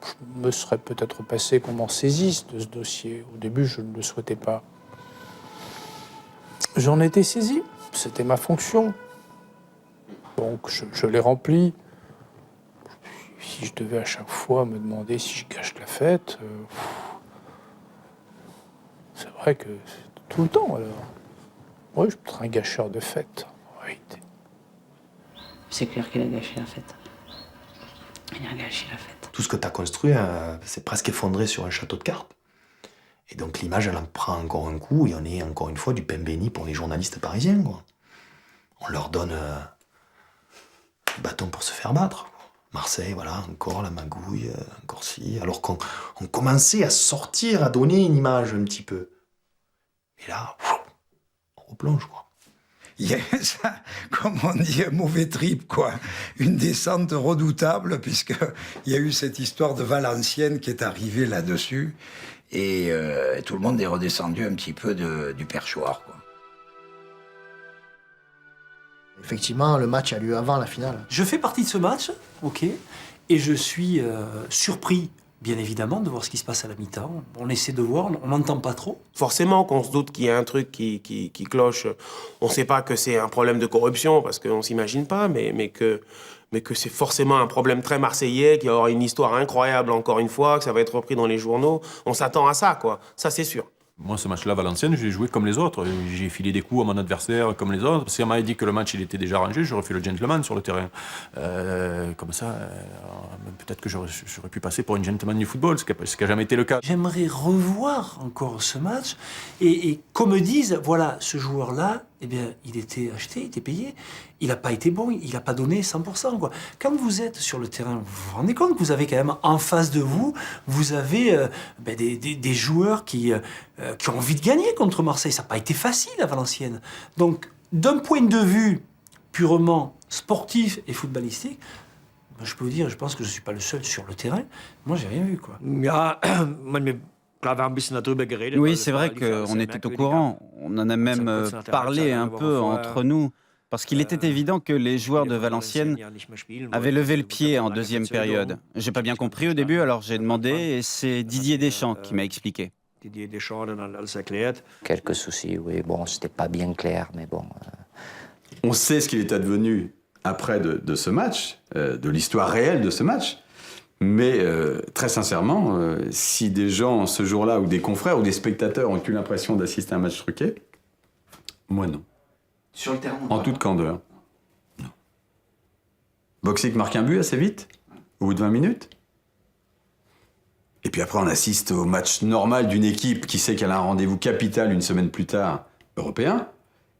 Je me serais peut-être passé qu'on m'en saisisse de ce dossier. Au début, je ne le souhaitais pas. J'en étais saisi, c'était ma fonction. Donc je l'ai rempli. Si je devais à chaque fois me demander si je gâche la fête, c'est vrai que c'est tout le temps alors. Oui, je suis peut-être un gâcheur de fête, en réalité. C'est clair qu'il a gâché la fête. Il a gâché la fête. Tout ce que tu as construit, c'est presque effondré sur un château de cartes. Et donc l'image, elle en prend encore un coup, et on est encore une fois du pain béni pour les journalistes parisiens, quoi. On leur donne le bâton pour se faire battre. Marseille, voilà, encore la magouille, encore ci. Alors qu'on commençait à sortir, à donner une image un petit peu. Et là, on replonge, quoi. Il y a ça, comme on dit, un mauvais trip, quoi. Une descente redoutable, puisqu'il y a eu cette histoire de Valenciennes qui est arrivée là-dessus. Et tout le monde est redescendu un petit peu du perchoir, quoi. Effectivement, le match a lieu avant la finale. Je fais partie de ce match, ok, et je suis surpris, bien évidemment, de voir ce qui se passe à la mi-temps. On essaie de voir, on n'entend pas trop. Forcément qu'on se doute qu'il y a un truc qui cloche. On ne sait pas que c'est un problème de corruption, parce qu'on ne s'imagine pas, mais que c'est forcément un problème très marseillais, qu'il y aura une histoire incroyable encore une fois, que ça va être repris dans les journaux. On s'attend à ça, quoi. Ça, c'est sûr. Moi, ce match-là, Valenciennes, j'ai joué comme les autres. J'ai filé des coups à mon adversaire comme les autres. Si on m'avait dit que le match il était déjà arrangé, j'aurais fait le gentleman sur le terrain. Comme ça, peut-être que j'aurais pu passer pour une gentleman du football, ce qui n'a jamais été le cas. J'aimerais revoir encore ce match et qu'on me dise, voilà, ce joueur-là, eh bien, il était acheté, il était payé, il n'a pas été bon, il n'a pas donné 100%, quoi. Quand vous êtes sur le terrain, vous vous rendez compte que vous avez quand même en face de vous, vous avez des joueurs qui ont envie de gagner contre Marseille. Ça n'a pas été facile à Valenciennes. Donc, d'un point de vue purement sportif et footballistique, je peux vous dire, je pense que je ne suis pas le seul sur le terrain. Moi, j'ai rien vu, quoi. Oui, c'est vrai qu'on était au courant. On en a même parlé un peu entre nous. Parce qu'il était évident que les joueurs de Valenciennes avaient levé le pied en deuxième période. J'ai pas bien compris au début, alors j'ai demandé et c'est Didier Deschamps qui m'a expliqué. Quelques soucis, oui. Bon, c'était pas bien clair, mais bon. On sait ce qu'il est advenu après de ce match, de l'histoire réelle de ce match. Mais très sincèrement, si des gens ce jour-là, ou des confrères, ou des spectateurs ont eu l'impression d'assister à un match truqué, moi non. Sur le terrain, en toute candeur. Non. Boxic marque un but assez vite, au bout de 20 minutes. Et puis après, on assiste au match normal d'une équipe qui sait qu'elle a un rendez-vous capital une semaine plus tard, européen,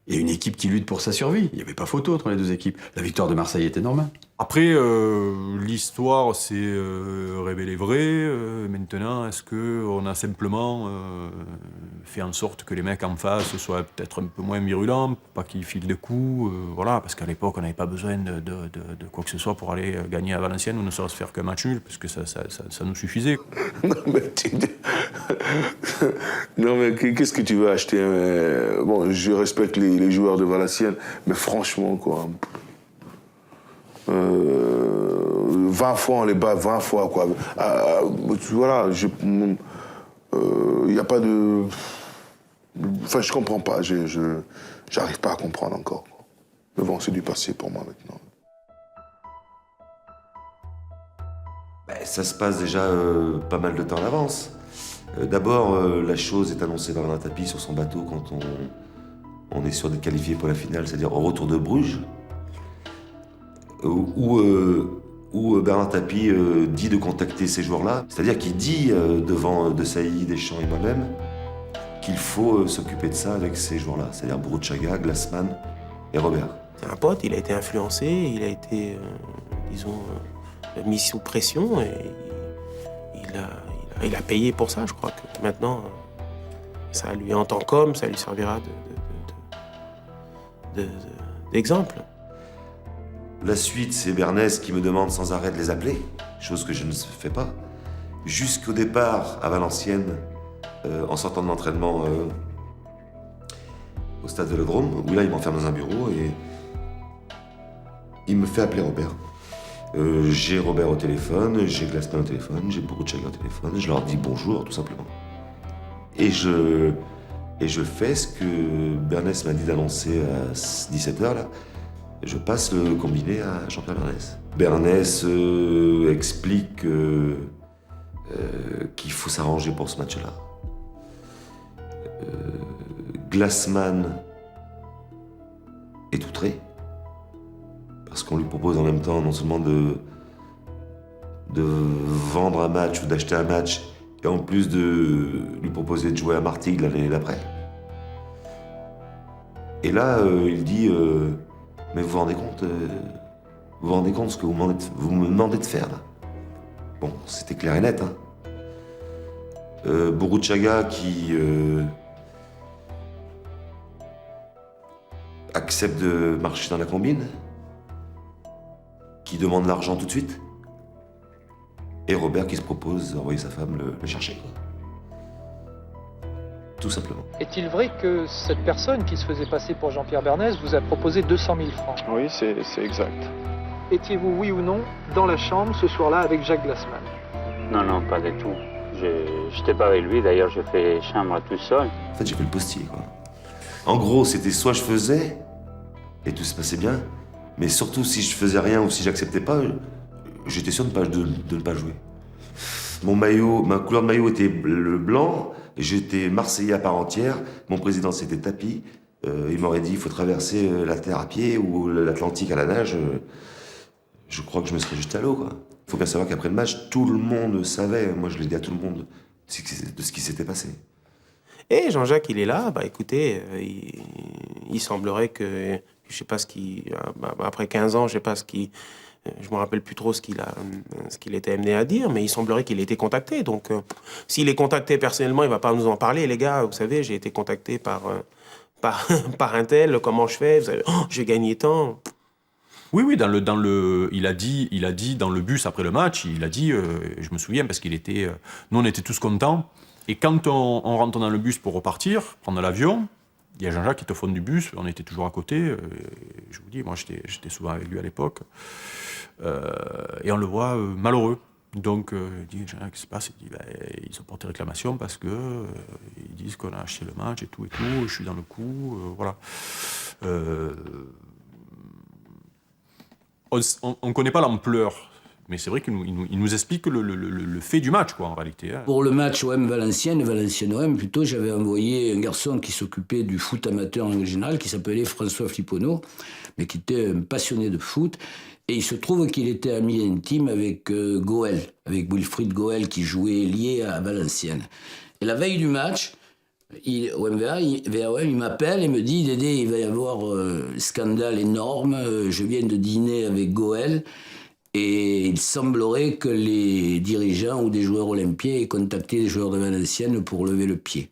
et une équipe qui lutte pour sa survie. Il n'y avait pas photo entre les deux équipes. La victoire de Marseille était normale. Après, l'histoire s'est révélée vraie. Maintenant, est-ce qu'on a simplement fait en sorte que les mecs en face soient peut-être un peu moins virulents, pas qu'ils filent de coups, voilà, parce qu'à l'époque, on n'avait pas besoin de quoi que ce soit pour aller gagner à Valenciennes ou ne serait-ce faire qu'un match nul, parce que ça nous suffisait. Non, mais qu'est-ce que tu veux acheter Bon, je respecte les joueurs de Valenciennes, mais franchement, quoi... 20 fois on les bat, 20 fois, quoi. Voilà, il n'y a pas de... Enfin, je comprends pas, j'arrive pas à comprendre encore, quoi. Mais bon, c'est du passé pour moi maintenant. Ça se passe déjà pas mal de temps à l'avance. D'abord, la chose est annoncée par Bernard Tapie sur son bateau quand on est sûr d'être qualifié pour la finale, c'est-à-dire au retour de Bruges, où Bernard Tapie dit de contacter ces joueurs-là. C'est-à-dire qu'il dit devant Desailly, Deschamps et moi-même qu'il faut s'occuper de ça avec ces joueurs-là, c'est-à-dire Bourruchaga, Glassman et Robert. C'est un pote, il a été influencé, il a été, mis sous pression et il a payé pour ça. Je crois que maintenant, ça lui, en tant qu'homme, ça lui servira d'exemple. La suite, c'est Bernès qui me demande sans arrêt de les appeler, chose que je ne fais pas. Jusqu'au départ à Valenciennes, en sortant de l'entraînement, au stade Vélodrome, où là, il m'enferme dans un bureau et il me fait appeler Robert. J'ai Robert au téléphone, j'ai Glassman au téléphone, j'ai Boruchaga au téléphone, je leur dis bonjour, tout simplement. Et je fais ce que Bernès m'a dit d'annoncer à 17h, là. Je passe le combiné à Jean-Pierre Bernès. Bernès explique qu'il faut s'arranger pour ce match-là. Glassman est outré, parce qu'on lui propose en même temps non seulement de vendre un match ou d'acheter un match, et en plus de lui proposer de jouer à Martigues l'année d'après. Et là, il dit mais vous vous rendez compte ce que vous me demandez de faire là? Bon, c'était clair et net, hein. Boruchaga qui accepte de marcher dans la combine, qui demande l'argent tout de suite, et Robert qui se propose d'envoyer sa femme le chercher, quoi. Tout simplement. Est-il vrai que cette personne qui se faisait passer pour Jean-Pierre Bernès vous a proposé 200 000 francs? Oui, c'est exact. Étiez-vous, oui ou non, dans la chambre ce soir-là avec Jacques Glassman? Non, pas du tout. Je n'étais pas avec lui, d'ailleurs, j'ai fait chambre tout seul. En fait, j'ai fait le postier, quoi. En gros, c'était soit je faisais, et tout se passait bien, mais surtout si je faisais rien ou si j'acceptais pas, j'étais sûr de ne pas jouer. Ma couleur de maillot était le blanc, j'étais Marseillais à part entière, mon président c'était Tapi, il m'aurait dit il faut traverser la terre à pied ou l'Atlantique à la nage, je crois que je me serais jeté à l'eau, quoi. Il faut bien savoir qu'après le match, tout le monde savait, moi je l'ai dit à tout le monde, de ce qui s'était passé. Et Jean-Jacques, il est là, écoutez, il semblerait que, je sais pas ce qui, après 15 ans, je sais pas ce qui, je me rappelle plus trop ce qu'il était amené à dire, mais il semblerait qu'il ait été contacté. Donc, s'il est contacté personnellement, il va pas nous en parler, les gars. Vous savez, j'ai été contacté par un tel. Comment je fais? Vous savez, j'ai gagné tant. Oui, il a dit dans le bus après le match, il a dit, je me souviens parce nous on était tous contents. Et quand on rentre dans le bus pour repartir, prendre l'avion, il y a Jean-Jacques qui est au fond du bus, on était toujours à côté. Je vous dis, moi j'étais souvent avec lui à l'époque. Et on le voit malheureux. Donc il dit, Jean-Jacques, qu'est-ce qui se passe? Il dit, ils ont porté réclamation parce que ils disent qu'on a acheté le match et tout, je suis dans le coup, voilà. On ne connaît pas l'ampleur, mais c'est vrai qu'il nous explique le fait du match, quoi, en réalité. Hein. Pour le match OM-Valenciennes, Valenciennes-OM, plutôt, j'avais envoyé un garçon qui s'occupait du foot amateur en général, qui s'appelait François Flipponneau, mais qui était un passionné de foot. Et il se trouve qu'il était ami intime avec Goël, avec Wilfried Goël, qui jouait lié à Valenciennes. Et la veille du match, il m'appelle et me dit « Dédé, il va y avoir un scandale énorme, je viens de dîner avec Goël et il semblerait que les dirigeants ou des joueurs olympiens aient contacté les joueurs de Valenciennes pour lever le pied.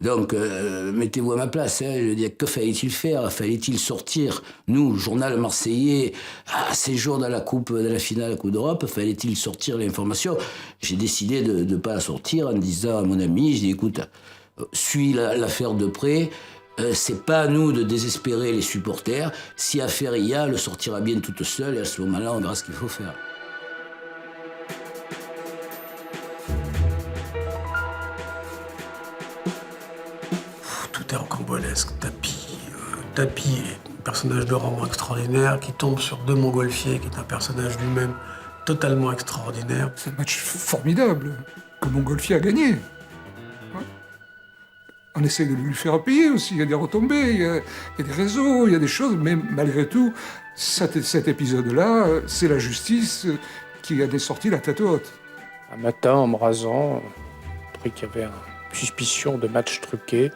Donc, mettez-vous à ma place, hein. Je veux dire, que fallait-il faire? Fallait-il sortir, nous, journal marseillais, à 6 jours dans la finale de la Coupe d'Europe, fallait-il sortir l'information? J'ai décidé de ne pas la sortir en disant à mon ami, je dis, écoute, suis l'affaire de près, c'est pas à nous de désespérer les supporters. Si affaire il y a, elle sortira bien toute seule et à ce moment-là, on verra ce qu'il faut faire. Tout est rocambolesque. Tapi est un personnage de roman extraordinaire qui tombe sur deux montgolfiers, qui est un personnage lui-même totalement extraordinaire. C'est un match formidable que Montgolfier a gagné. On essaie de lui faire payer aussi, il y a des retombées, il y a des réseaux, il y a des choses, mais malgré tout, cet épisode-là, c'est la justice qui a sorti la tête haute. Un matin, en me rasant, j'ai appris qu'il y avait une suspicion de match truqué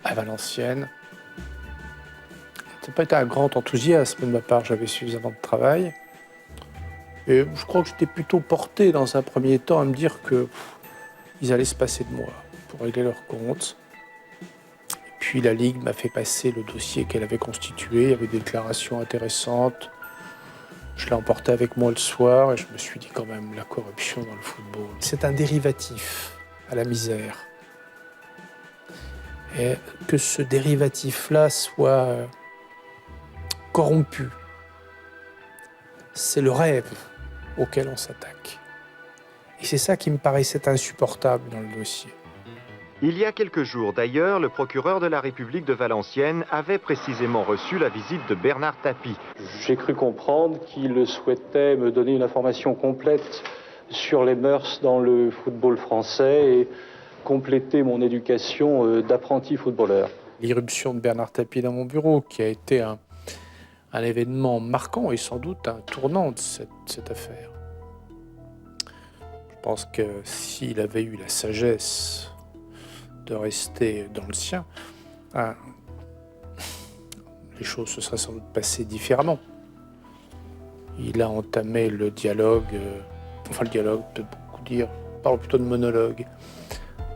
à Valenciennes. Ça n'a pas été un grand enthousiasme de ma part, j'avais suffisamment de travail. Et je crois que j'étais plutôt porté dans un premier temps à me dire qu'ils allaient se passer de moi pour régler leurs comptes. Puis la Ligue m'a fait passer le dossier qu'elle avait constitué, il y avait des déclarations intéressantes. Je l'ai emporté avec moi le soir et je me suis dit quand même, la corruption dans le football, c'est un dérivatif à la misère. Et que ce dérivatif-là soit corrompu, c'est le rêve auquel on s'attaque. Et c'est ça qui me paraissait insupportable dans le dossier. Il y a quelques jours d'ailleurs, le procureur de la République de Valenciennes avait précisément reçu la visite de Bernard Tapie. J'ai cru comprendre qu'il souhaitait me donner une information complète sur les mœurs dans le football français et compléter mon éducation d'apprenti footballeur. L'irruption de Bernard Tapie dans mon bureau, qui a été un événement marquant et sans doute un tournant de cette affaire. Je pense que s'il avait eu la sagesse de rester dans le sien, les choses se seraient sans doute passées différemment. Il a entamé le dialogue, le dialogue, peut beaucoup dire, on parle plutôt de monologue,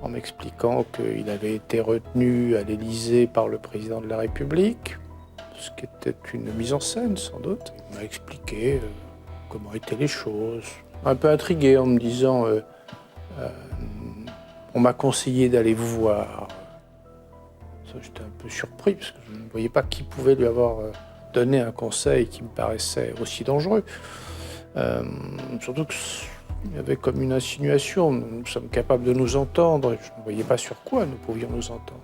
en m'expliquant qu'il avait été retenu à l'Élysée par le président de la République, ce qui était une mise en scène sans doute. Il m'a expliqué comment étaient les choses, un peu intrigué en me disant on m'a conseillé d'aller vous voir. Ça, j'étais un peu surpris parce que je ne voyais pas qui pouvait lui avoir donné un conseil qui me paraissait aussi dangereux. Surtout qu'il y avait comme une insinuation, nous sommes capables de nous entendre, et je ne voyais pas sur quoi nous pouvions nous entendre.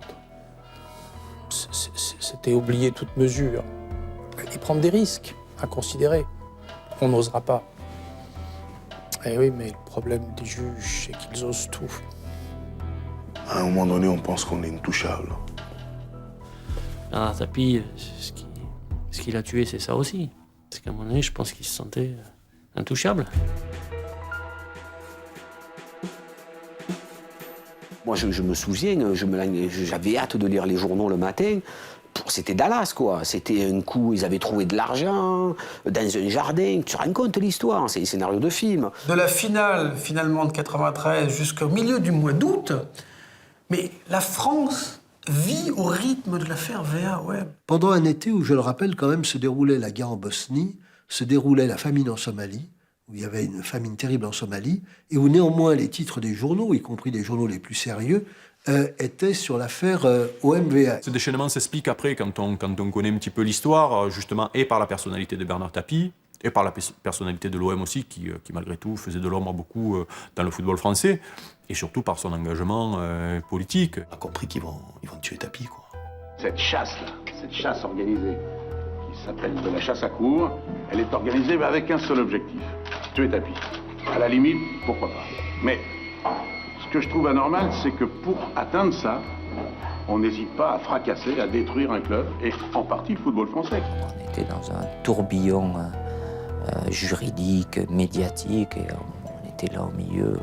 C'était oublier toute mesure et prendre des risques inconsidérés. On n'osera pas. Eh oui, mais le problème des juges, c'est qu'ils osent tout. À un moment donné, on pense qu'on est intouchable. Bernard Tapie, ce qui l'a tué, c'est ça aussi. Parce qu'à un moment donné, je pense qu'il se sentait intouchable. Moi, je me souviens, j'avais hâte de lire les journaux le matin. C'était Dallas, quoi. C'était un coup, ils avaient trouvé de l'argent dans un jardin. Tu te rends compte l'histoire, c'est un scénario de film. De la finale, finalement, de 93 jusqu'au milieu du mois d'août, mais la France vit au rythme de l'affaire VA-Web. Pendant un été où, je le rappelle, quand même, se déroulait la guerre en Bosnie, se déroulait la famine en Somalie, où il y avait une famine terrible en Somalie, et où néanmoins les titres des journaux, y compris des journaux les plus sérieux, étaient sur l'affaire OMVA. Ce déchaînement s'explique après, quand on connaît un petit peu l'histoire, justement, et par la personnalité de Bernard Tapie, et par la personnalité de l'OM aussi, qui malgré tout faisait de l'ombre beaucoup dans le football français, et surtout par son engagement politique. On a compris qu'ils vont tuer Tapie, quoi. Cette chasse-là, cette chasse organisée, qui s'appelle de la chasse à courre, elle est organisée avec un seul objectif, tuer Tapie. À la limite, pourquoi pas. Mais ce que je trouve anormal, c'est que pour atteindre ça, on n'hésite pas à fracasser, à détruire un club, et en partie le football français. On était dans un tourbillon juridique, médiatique, et on était là au milieu.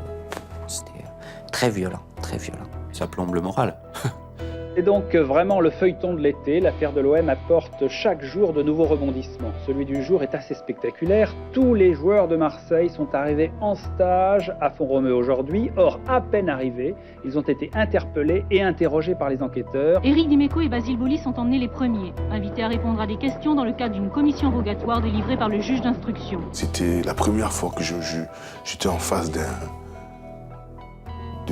C'était très violent, très violent. Ça plombe le moral. C'est donc vraiment le feuilleton de l'été. L'affaire de l'OM apporte chaque jour de nouveaux rebondissements. Celui du jour est assez spectaculaire. Tous les joueurs de Marseille sont arrivés en stage à Font-Romeu aujourd'hui. Or, à peine arrivés, ils ont été interpellés et interrogés par les enquêteurs. Éric Dimeco et Basile Boli sont emmenés les premiers, invités à répondre à des questions dans le cadre d'une commission rogatoire délivrée par le juge d'instruction. C'était la première fois que j'étais en face de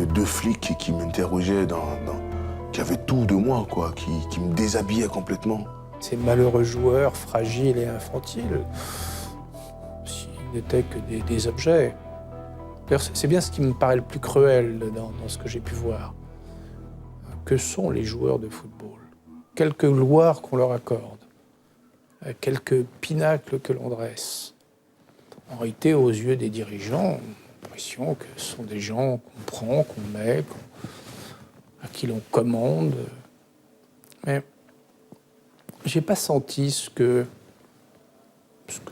deux flics qui m'interrogeaient qui avaient tout de moi, quoi, qui me déshabillaient complètement. Ces malheureux joueurs fragiles et infantiles, s'ils n'étaient que des objets. D'ailleurs, c'est bien ce qui me paraît le plus cruel dans ce que j'ai pu voir. Que sont les joueurs de football? Quelques gloires qu'on leur accorde, quelques pinacles que l'on dresse. En réalité, aux yeux des dirigeants, on a l'impression que ce sont des gens qu'on prend, qu'on met, à qui l'on commande. Mais j'ai pas senti ce que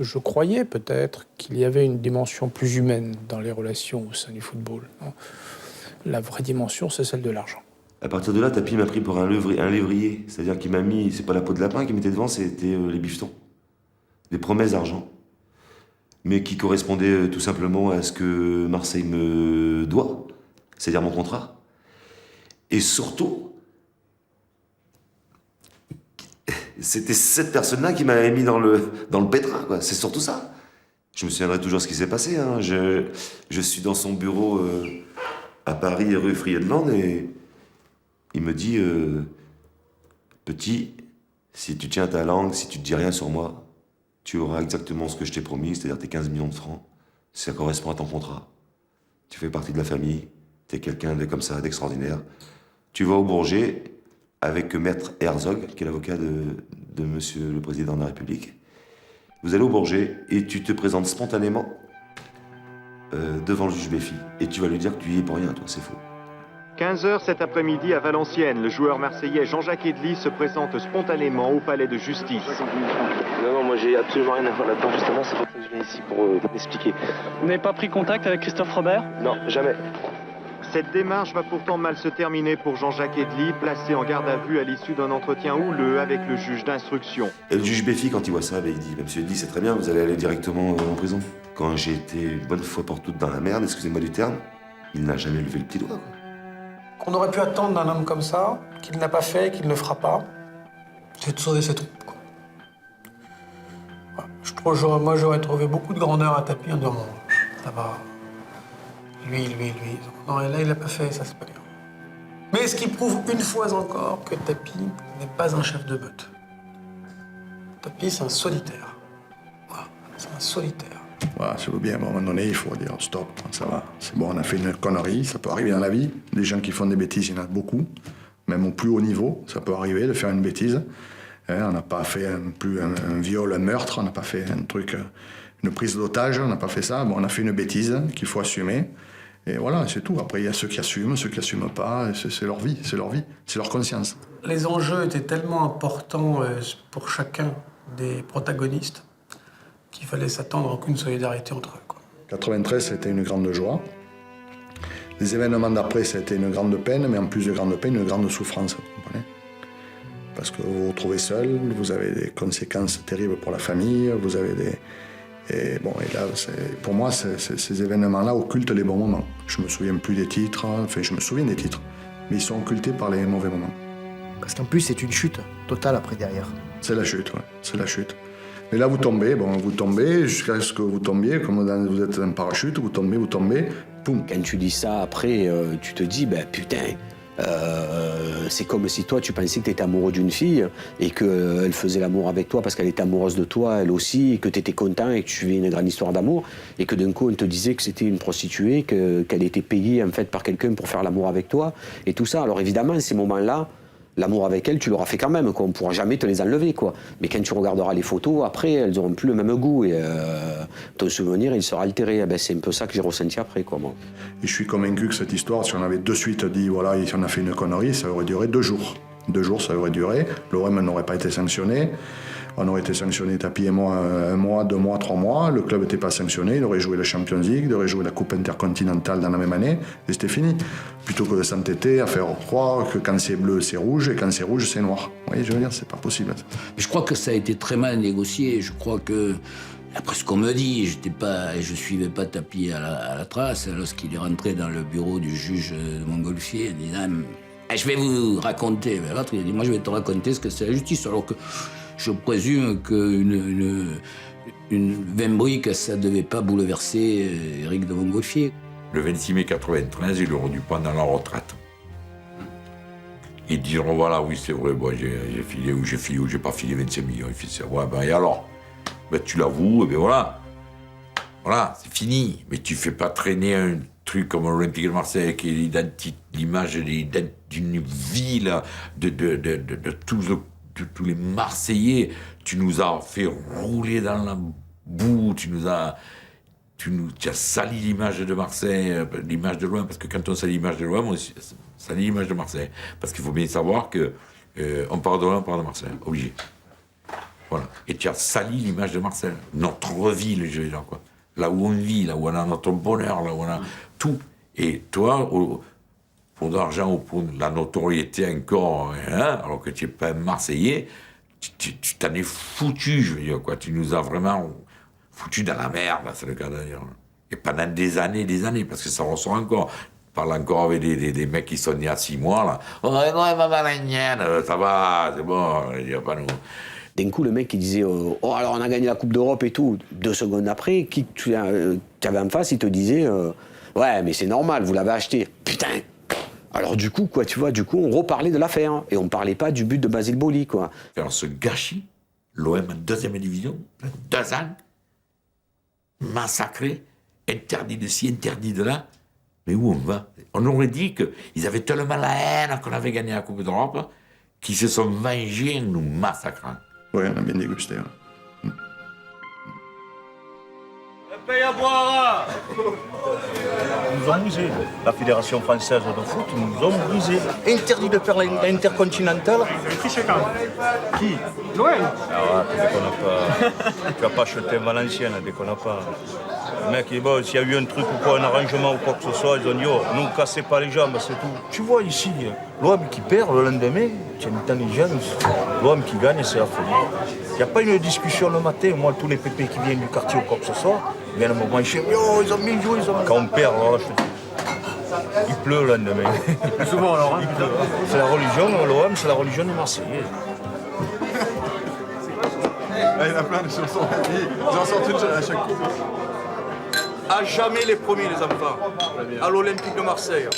je croyais peut-être, qu'il y avait une dimension plus humaine dans les relations au sein du football. Non, la vraie dimension, c'est celle de l'argent. À partir de là, Tapie m'a pris pour un lévrier. C'est-à-dire qu'il m'a mis, c'est pas la peau de lapin qu'il mettait devant, c'était les bifetons. Des promesses d'argent. Mais qui correspondaient tout simplement à ce que Marseille me doit, c'est-à-dire mon contrat. Et surtout, c'était cette personne-là qui m'avait mis dans le pétrin, quoi. C'est surtout ça. Je me souviendrai toujours ce qui s'est passé, hein. Je suis dans son bureau à Paris, rue Friedland, et il me dit Petit, si tu tiens ta langue, si tu te dis rien sur moi, tu auras exactement ce que je t'ai promis, c'est-à-dire tes 15 millions de francs. Ça correspond à ton contrat. Tu fais partie de la famille, t'es quelqu'un de comme ça, d'extraordinaire. Tu vas au Bourget avec Maître Herzog, qui est l'avocat de Monsieur le Président de la République. Vous allez au Bourget et tu te présentes spontanément devant le juge Béfi. Et tu vas lui dire que tu y es pour rien, toi, c'est faux. 15h cet après-midi à Valenciennes, le joueur marseillais Jean-Jacques Edli se présente spontanément au palais de justice. Non, moi j'ai absolument rien à voir là-dedans, justement, c'est pour ça que je viens ici pour m'expliquer. Vous n'avez pas pris contact avec Christophe Robert? Non, jamais. Cette démarche va pourtant mal se terminer pour Jean-Jacques Edli, placé en garde à vue à l'issue d'un entretien houleux avec le juge d'instruction. Et le juge Béfi, quand il voit ça, il dit « Monsieur Edli, c'est très bien, vous allez aller directement en prison. » Quand j'ai été une bonne fois pour toutes dans la merde, excusez-moi du terme, il n'a jamais levé le petit doigt, quoi. Qu'on aurait pu attendre d'un homme comme ça, qu'il n'a pas fait, qu'il ne fera pas, c'est de sauver ses troupes. Voilà. Moi, j'aurais trouvé beaucoup de grandeur à Tapie en disant bon, ça va. Lui. Non, et là, il l'a pas fait, ça, c'est pas bien. Mais ce qui prouve une fois encore que Tapie n'est pas un chef de meute. Tapie, c'est un solitaire. Voilà, c'est un solitaire. Voilà, je veux bien, à un moment donné, il faut dire stop, ça va. C'est bon, on a fait une connerie, ça peut arriver dans la vie. Des gens qui font des bêtises, il y en a beaucoup. Même au plus haut niveau, ça peut arriver de faire une bêtise. On n'a pas fait un viol, un meurtre, on n'a pas fait un truc, une prise d'otage, on n'a pas fait ça. Bon, on a fait une bêtise qu'il faut assumer. Et voilà, c'est tout. Après, il y a ceux qui n'assument pas, c'est leur vie, c'est leur conscience. Les enjeux étaient tellement importants pour chacun des protagonistes qu'il fallait s'attendre à aucune solidarité entre eux, quoi. 93, c'était une grande joie. Les événements d'après, ça a été une grande peine, mais en plus de grande peine, une grande souffrance, vous comprenez ? Parce que vous vous retrouvez seul, vous avez des conséquences terribles pour la famille, vous avez des... Et là, pour moi, ces événements-là occultent les bons moments. Je me souviens plus des titres, enfin, je me souviens des titres, mais ils sont occultés par les mauvais moments. Parce qu'en plus, c'est une chute totale après derrière. C'est la chute, ouais, c'est la chute. Mais là, vous tombez jusqu'à ce que vous tombiez, comme vous êtes un parachute, vous tombez, poum. Quand tu dis ça, après, tu te dis, putain, c'est comme si toi, tu pensais que tu étais amoureux d'une fille et qu'elle faisait l'amour avec toi parce qu'elle était amoureuse de toi, elle aussi, et que tu étais content et que tu vivais une grande histoire d'amour, et que d'un coup, on te disait que c'était une prostituée, qu'elle était payée en fait par quelqu'un pour faire l'amour avec toi, et tout ça. Alors évidemment, ces moments-là, l'amour avec elle, tu l'auras fait quand même, quoi. On ne pourra jamais te les enlever, quoi. Mais quand tu regarderas les photos, après, elles n'auront plus le même goût. Et ton souvenir, il sera altéré. C'est un peu ça que j'ai ressenti après, quoi, moi. Et je suis convaincu que cette histoire, si on avait de suite dit, voilà, si on a fait une connerie, ça aurait duré 2 jours. 2 jours, ça aurait duré. L'OM n'aurait pas été sanctionné. On aurait été sanctionné, Tapie et moi, 1 mois, 2 mois, 3 mois. Le club n'était pas sanctionné. Il aurait joué la Champions League, il aurait joué la Coupe intercontinentale dans la même année. Et c'était fini. Plutôt que de s'entêter à faire croire que quand c'est bleu, c'est rouge, et quand c'est rouge, c'est noir. Vous voyez, je veux dire, c'est pas possible. Je crois que ça a été très mal négocié. Je crois que, après ce qu'on me dit, je suivais pas Tapie à la trace. Lorsqu'il est rentré dans le bureau du juge de Montgolfier, en disant « Je vais vous raconter ». L'autre, il a dit « Moi, je vais te raconter ce que c'est la justice ». Alors que je présume qu'une 20 briques, ça ne devait pas bouleverser Éric de Montgolfier. Le 26 mai 93, il aurait dû prendre la retraite. Ils diront, voilà, oui, c'est vrai, bon, j'ai filé ou j'ai pas filé 25 millions. Il fait ça, ouais, et alors tu l'avoues, et voilà. Voilà, c'est fini. Mais tu fais pas traîner un truc comme l'Olympique de Marseille, qui est l'image d'une ville, de tous les Marseillais. Tu nous as fait rouler dans la boue, tu as sali l'image de Marseille, l'image de l'OM, parce que quand on salit l'image de l'OM, on salit l'image de Marseille. Parce qu'il faut bien savoir que on part de l'OM, on part de Marseille, obligé. Voilà. Et tu as sali l'image de Marseille, notre ville, je veux dire, quoi. Là où on vit, là où on a notre bonheur, là où on a tout. Et toi, pour de l'argent ou pour la notoriété encore, hein, alors que tu n'es pas un Marseillais, tu t'en es foutu, je veux dire, quoi. Tu nous as vraiment foutu dans la merde, c'est le cas d'ailleurs. Et pendant des années, parce que ça ressort encore. Je parle encore avec des mecs qui sont nés à 6 mois, là. Oh non, ça va, c'est bon, il n'y a pas nous. D'un coup, le mec qui disait oh, alors on a gagné la Coupe d'Europe et tout, 2 secondes après, qui tu avais en face, il te disait ouais, mais c'est normal, vous l'avez acheté. Putain, Alors du coup, quoi, tu vois, on reparlait de l'affaire. Et on parlait pas du but de Basile Boli, quoi. Alors ce gâchis, l'OM en 2e division, 2 ans, massacré, interdit de ci, interdit de là. Mais où on va? On aurait dit qu'ils avaient tellement la haine qu'on avait gagné la Coupe d'Europe qu'ils se sont vengés en nous massacrant. Oui, on a bien dégusté. Ouais. Paye à boire. Ils nous ont brisé. La Fédération française de foot, ils nous ont brisé. Interdit de faire l'intercontinental. Qui c'est quand? Qui? L'OM. Ah ouais, tu déconnes pas. Tu vas pas acheter Valenciennes, déconne pas. Le mec, bon, s'il y a eu un truc ou quoi, un arrangement ou quoi que ce soit, ils ont dit, oh, nous cassez pas les jambes, c'est tout. Tu vois ici, l'OM qui perd le lendemain, tu as une intelligence. L'OM qui gagne, c'est la folie. Il n'y a pas une discussion le matin. Moi, tous les pépés qui viennent du quartier ou quoi que ce soit, il y a un moment, ils disent, oh, ils ont bien joué, ils ont... Quand on perd, alors, je te dis, il pleut le lendemain. Plus souvent alors, hein. C'est la religion, l'OM, c'est la religion des Marseillais. Là, il y en a plein de chansons. Ils en sortent une à chaque coup. À jamais les premiers, les enfants. À l'Olympique de Marseille.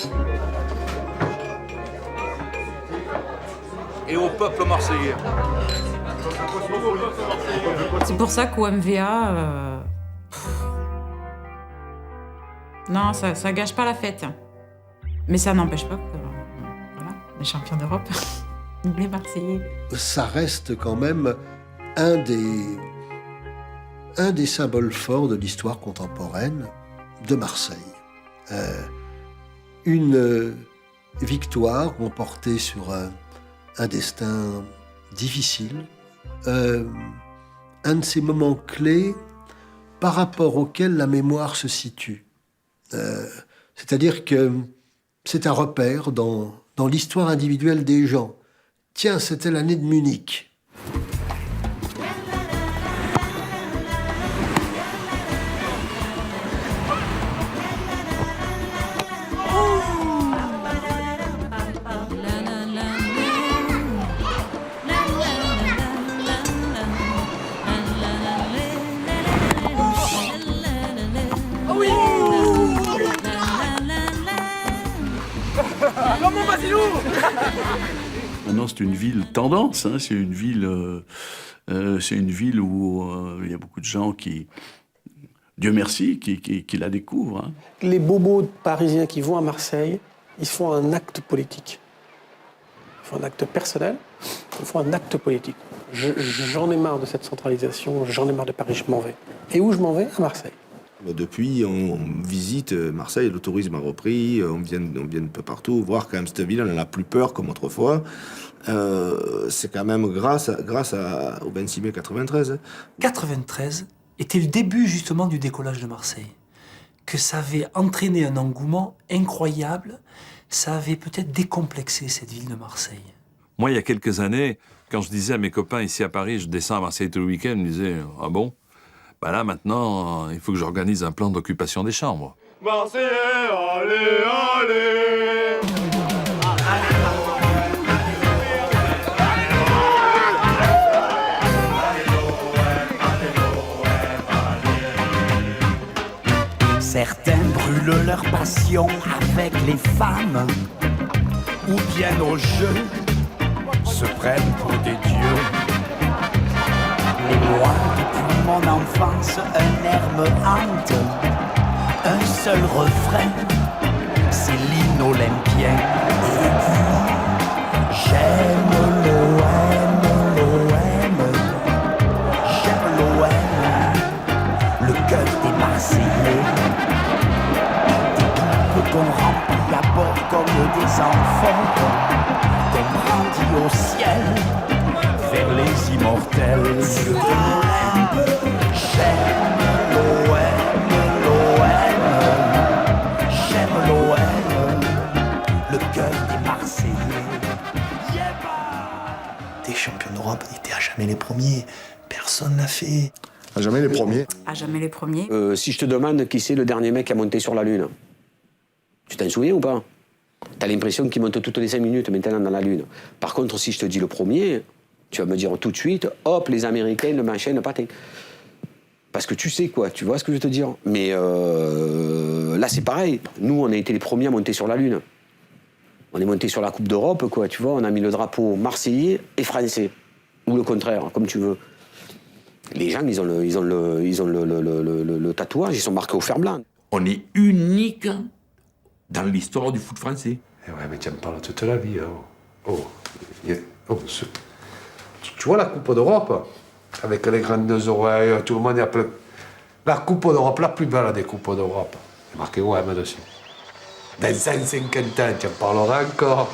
Et au peuple marseillais. C'est pour ça qu'au MVA, non, ça gâche pas la fête. Mais ça n'empêche pas que, voilà, les champions d'Europe, les Marseillais. Ça reste quand même un des symboles forts de l'histoire contemporaine de Marseille. Une victoire remportée sur un destin difficile, un de ces moments clés par rapport auxquels la mémoire se situe. C'est-à-dire que c'est un repère dans l'histoire individuelle des gens. Tiens, c'était l'année de Munich. Maintenant, c'est une ville tendance, hein, c'est une ville où il y a beaucoup de gens qui, Dieu merci, qui la découvrent. Hein. Les bobos parisiens qui vont à Marseille, ils font un acte politique. Ils font un acte personnel, ils font un acte politique. J'en ai marre de cette centralisation, j'en ai marre de Paris, je m'en vais. Et où je m'en vais? À Marseille. Depuis, on visite Marseille, le tourisme a repris, on vient de peu partout voir quand même cette ville, on n'en a plus peur comme autrefois. C'est quand même grâce au 26 mai 93. 93 était le début justement du décollage de Marseille. Que ça avait entraîné un engouement incroyable, ça avait peut-être décomplexé cette ville de Marseille. Moi, il y a quelques années, quand je disais à mes copains ici à Paris, je descends à Marseille tout le week-end, ils me disaient « Ah bon ?» Bah là, maintenant, il faut que j'organise un plan d'occupation des chambres. Marseillais, allez, allez! Certains brûlent leur passion avec les femmes, ou bien au jeu se prennent pour des dieux. Et moi, depuis mon enfance, un air me hante, un seul refrain, c'est l'hymne olympien. Et puis, j'aime l'OM, j'aime l'OM, le cœur des Marseillais. Des coupes qu'on remplit à bord comme des enfants, qu'on brandit au ciel vers les immortels. J'aime l'OM, le cœur des Marseillais. Des champions d'Europe n'étaient à jamais les premiers. Personne n'a fait. À jamais les premiers. À jamais les premiers. Si je te demande qui c'est le dernier mec qui a monté sur la Lune, tu t'en souviens ou pas? T'as l'impression qu'il monte toutes les 5 minutes maintenant dans la Lune. Par contre, si je te dis le premier, tu vas me dire tout de suite, hop, les Américains, le machin, le patin. Parce que tu sais quoi, tu vois ce que je veux te dire. Mais là, c'est pareil. Nous, on a été les premiers à monter sur la Lune. On est monté sur la Coupe d'Europe, quoi, tu vois, on a mis le drapeau marseillais et français. Ou le contraire, comme tu veux. Les gens, ils ont le tatouage, ils sont marqués au fer blanc. On est unique dans l'histoire du foot français. Eh ouais, mais tu en parles toute la vie. Hein. Tu vois la Coupe d'Europe, avec les grandes oreilles, tout le monde est appelé. La Coupe d'Europe, la plus belle des Coupes d'Europe. Il y a marqué OM dessus. Dans 150 ans, tu en parleras encore.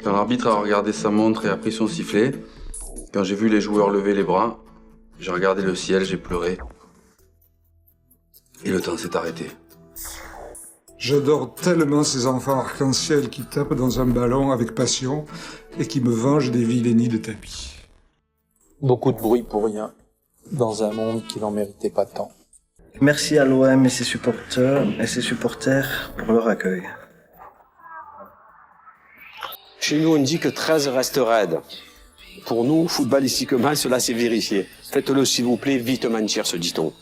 Quand l'arbitre a regardé sa montre et a pris son sifflet, quand j'ai vu les joueurs lever les bras, j'ai regardé le ciel, j'ai pleuré. Et le temps s'est arrêté. J'adore tellement ces enfants arc-en-ciel qui tapent dans un ballon avec passion et qui me vengent des vilainies de tapis. Beaucoup de bruit pour rien, dans un monde qui n'en méritait pas tant. Merci à l'OM et ses supporters pour leur accueil. Chez nous, on dit que 13 reste raide. Pour nous, footballistiquement, cela s'est vérifié. Faites-le, s'il vous plaît, vite mentir, se dit-on.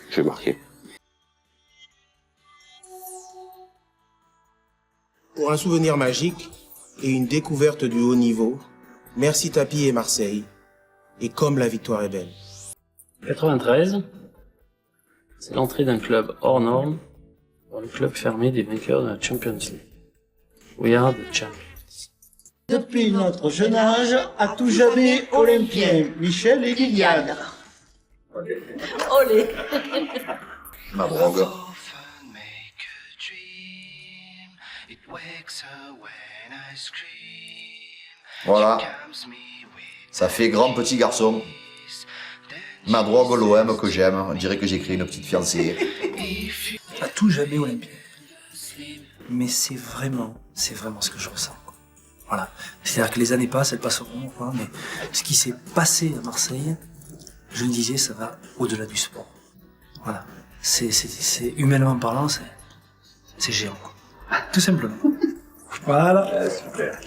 Je vais marquer. Pour un souvenir magique et une découverte du haut niveau, merci Tapi et Marseille. Et comme la victoire est belle. 93, c'est l'entrée d'un club hors norme dans le club fermé des vainqueurs de la Champions League. We are the champions. Depuis notre jeune âge, à tout jamais olympien, Michel et Liliane. Olé. Ma drogue. Voilà. Ça fait grand petit garçon. Ma drogue, l'OM que j'aime. On dirait que j'ai créé une petite fiancée. À tout jamais olympien. Mais c'est vraiment ce que je ressens. Voilà. C'est-à-dire que les années passent, elles passeront, quoi, mais ce qui s'est passé à Marseille, je le disais, ça va au-delà du sport. Voilà. C'est humainement parlant, c'est géant, quoi. Tout simplement. Voilà. Super.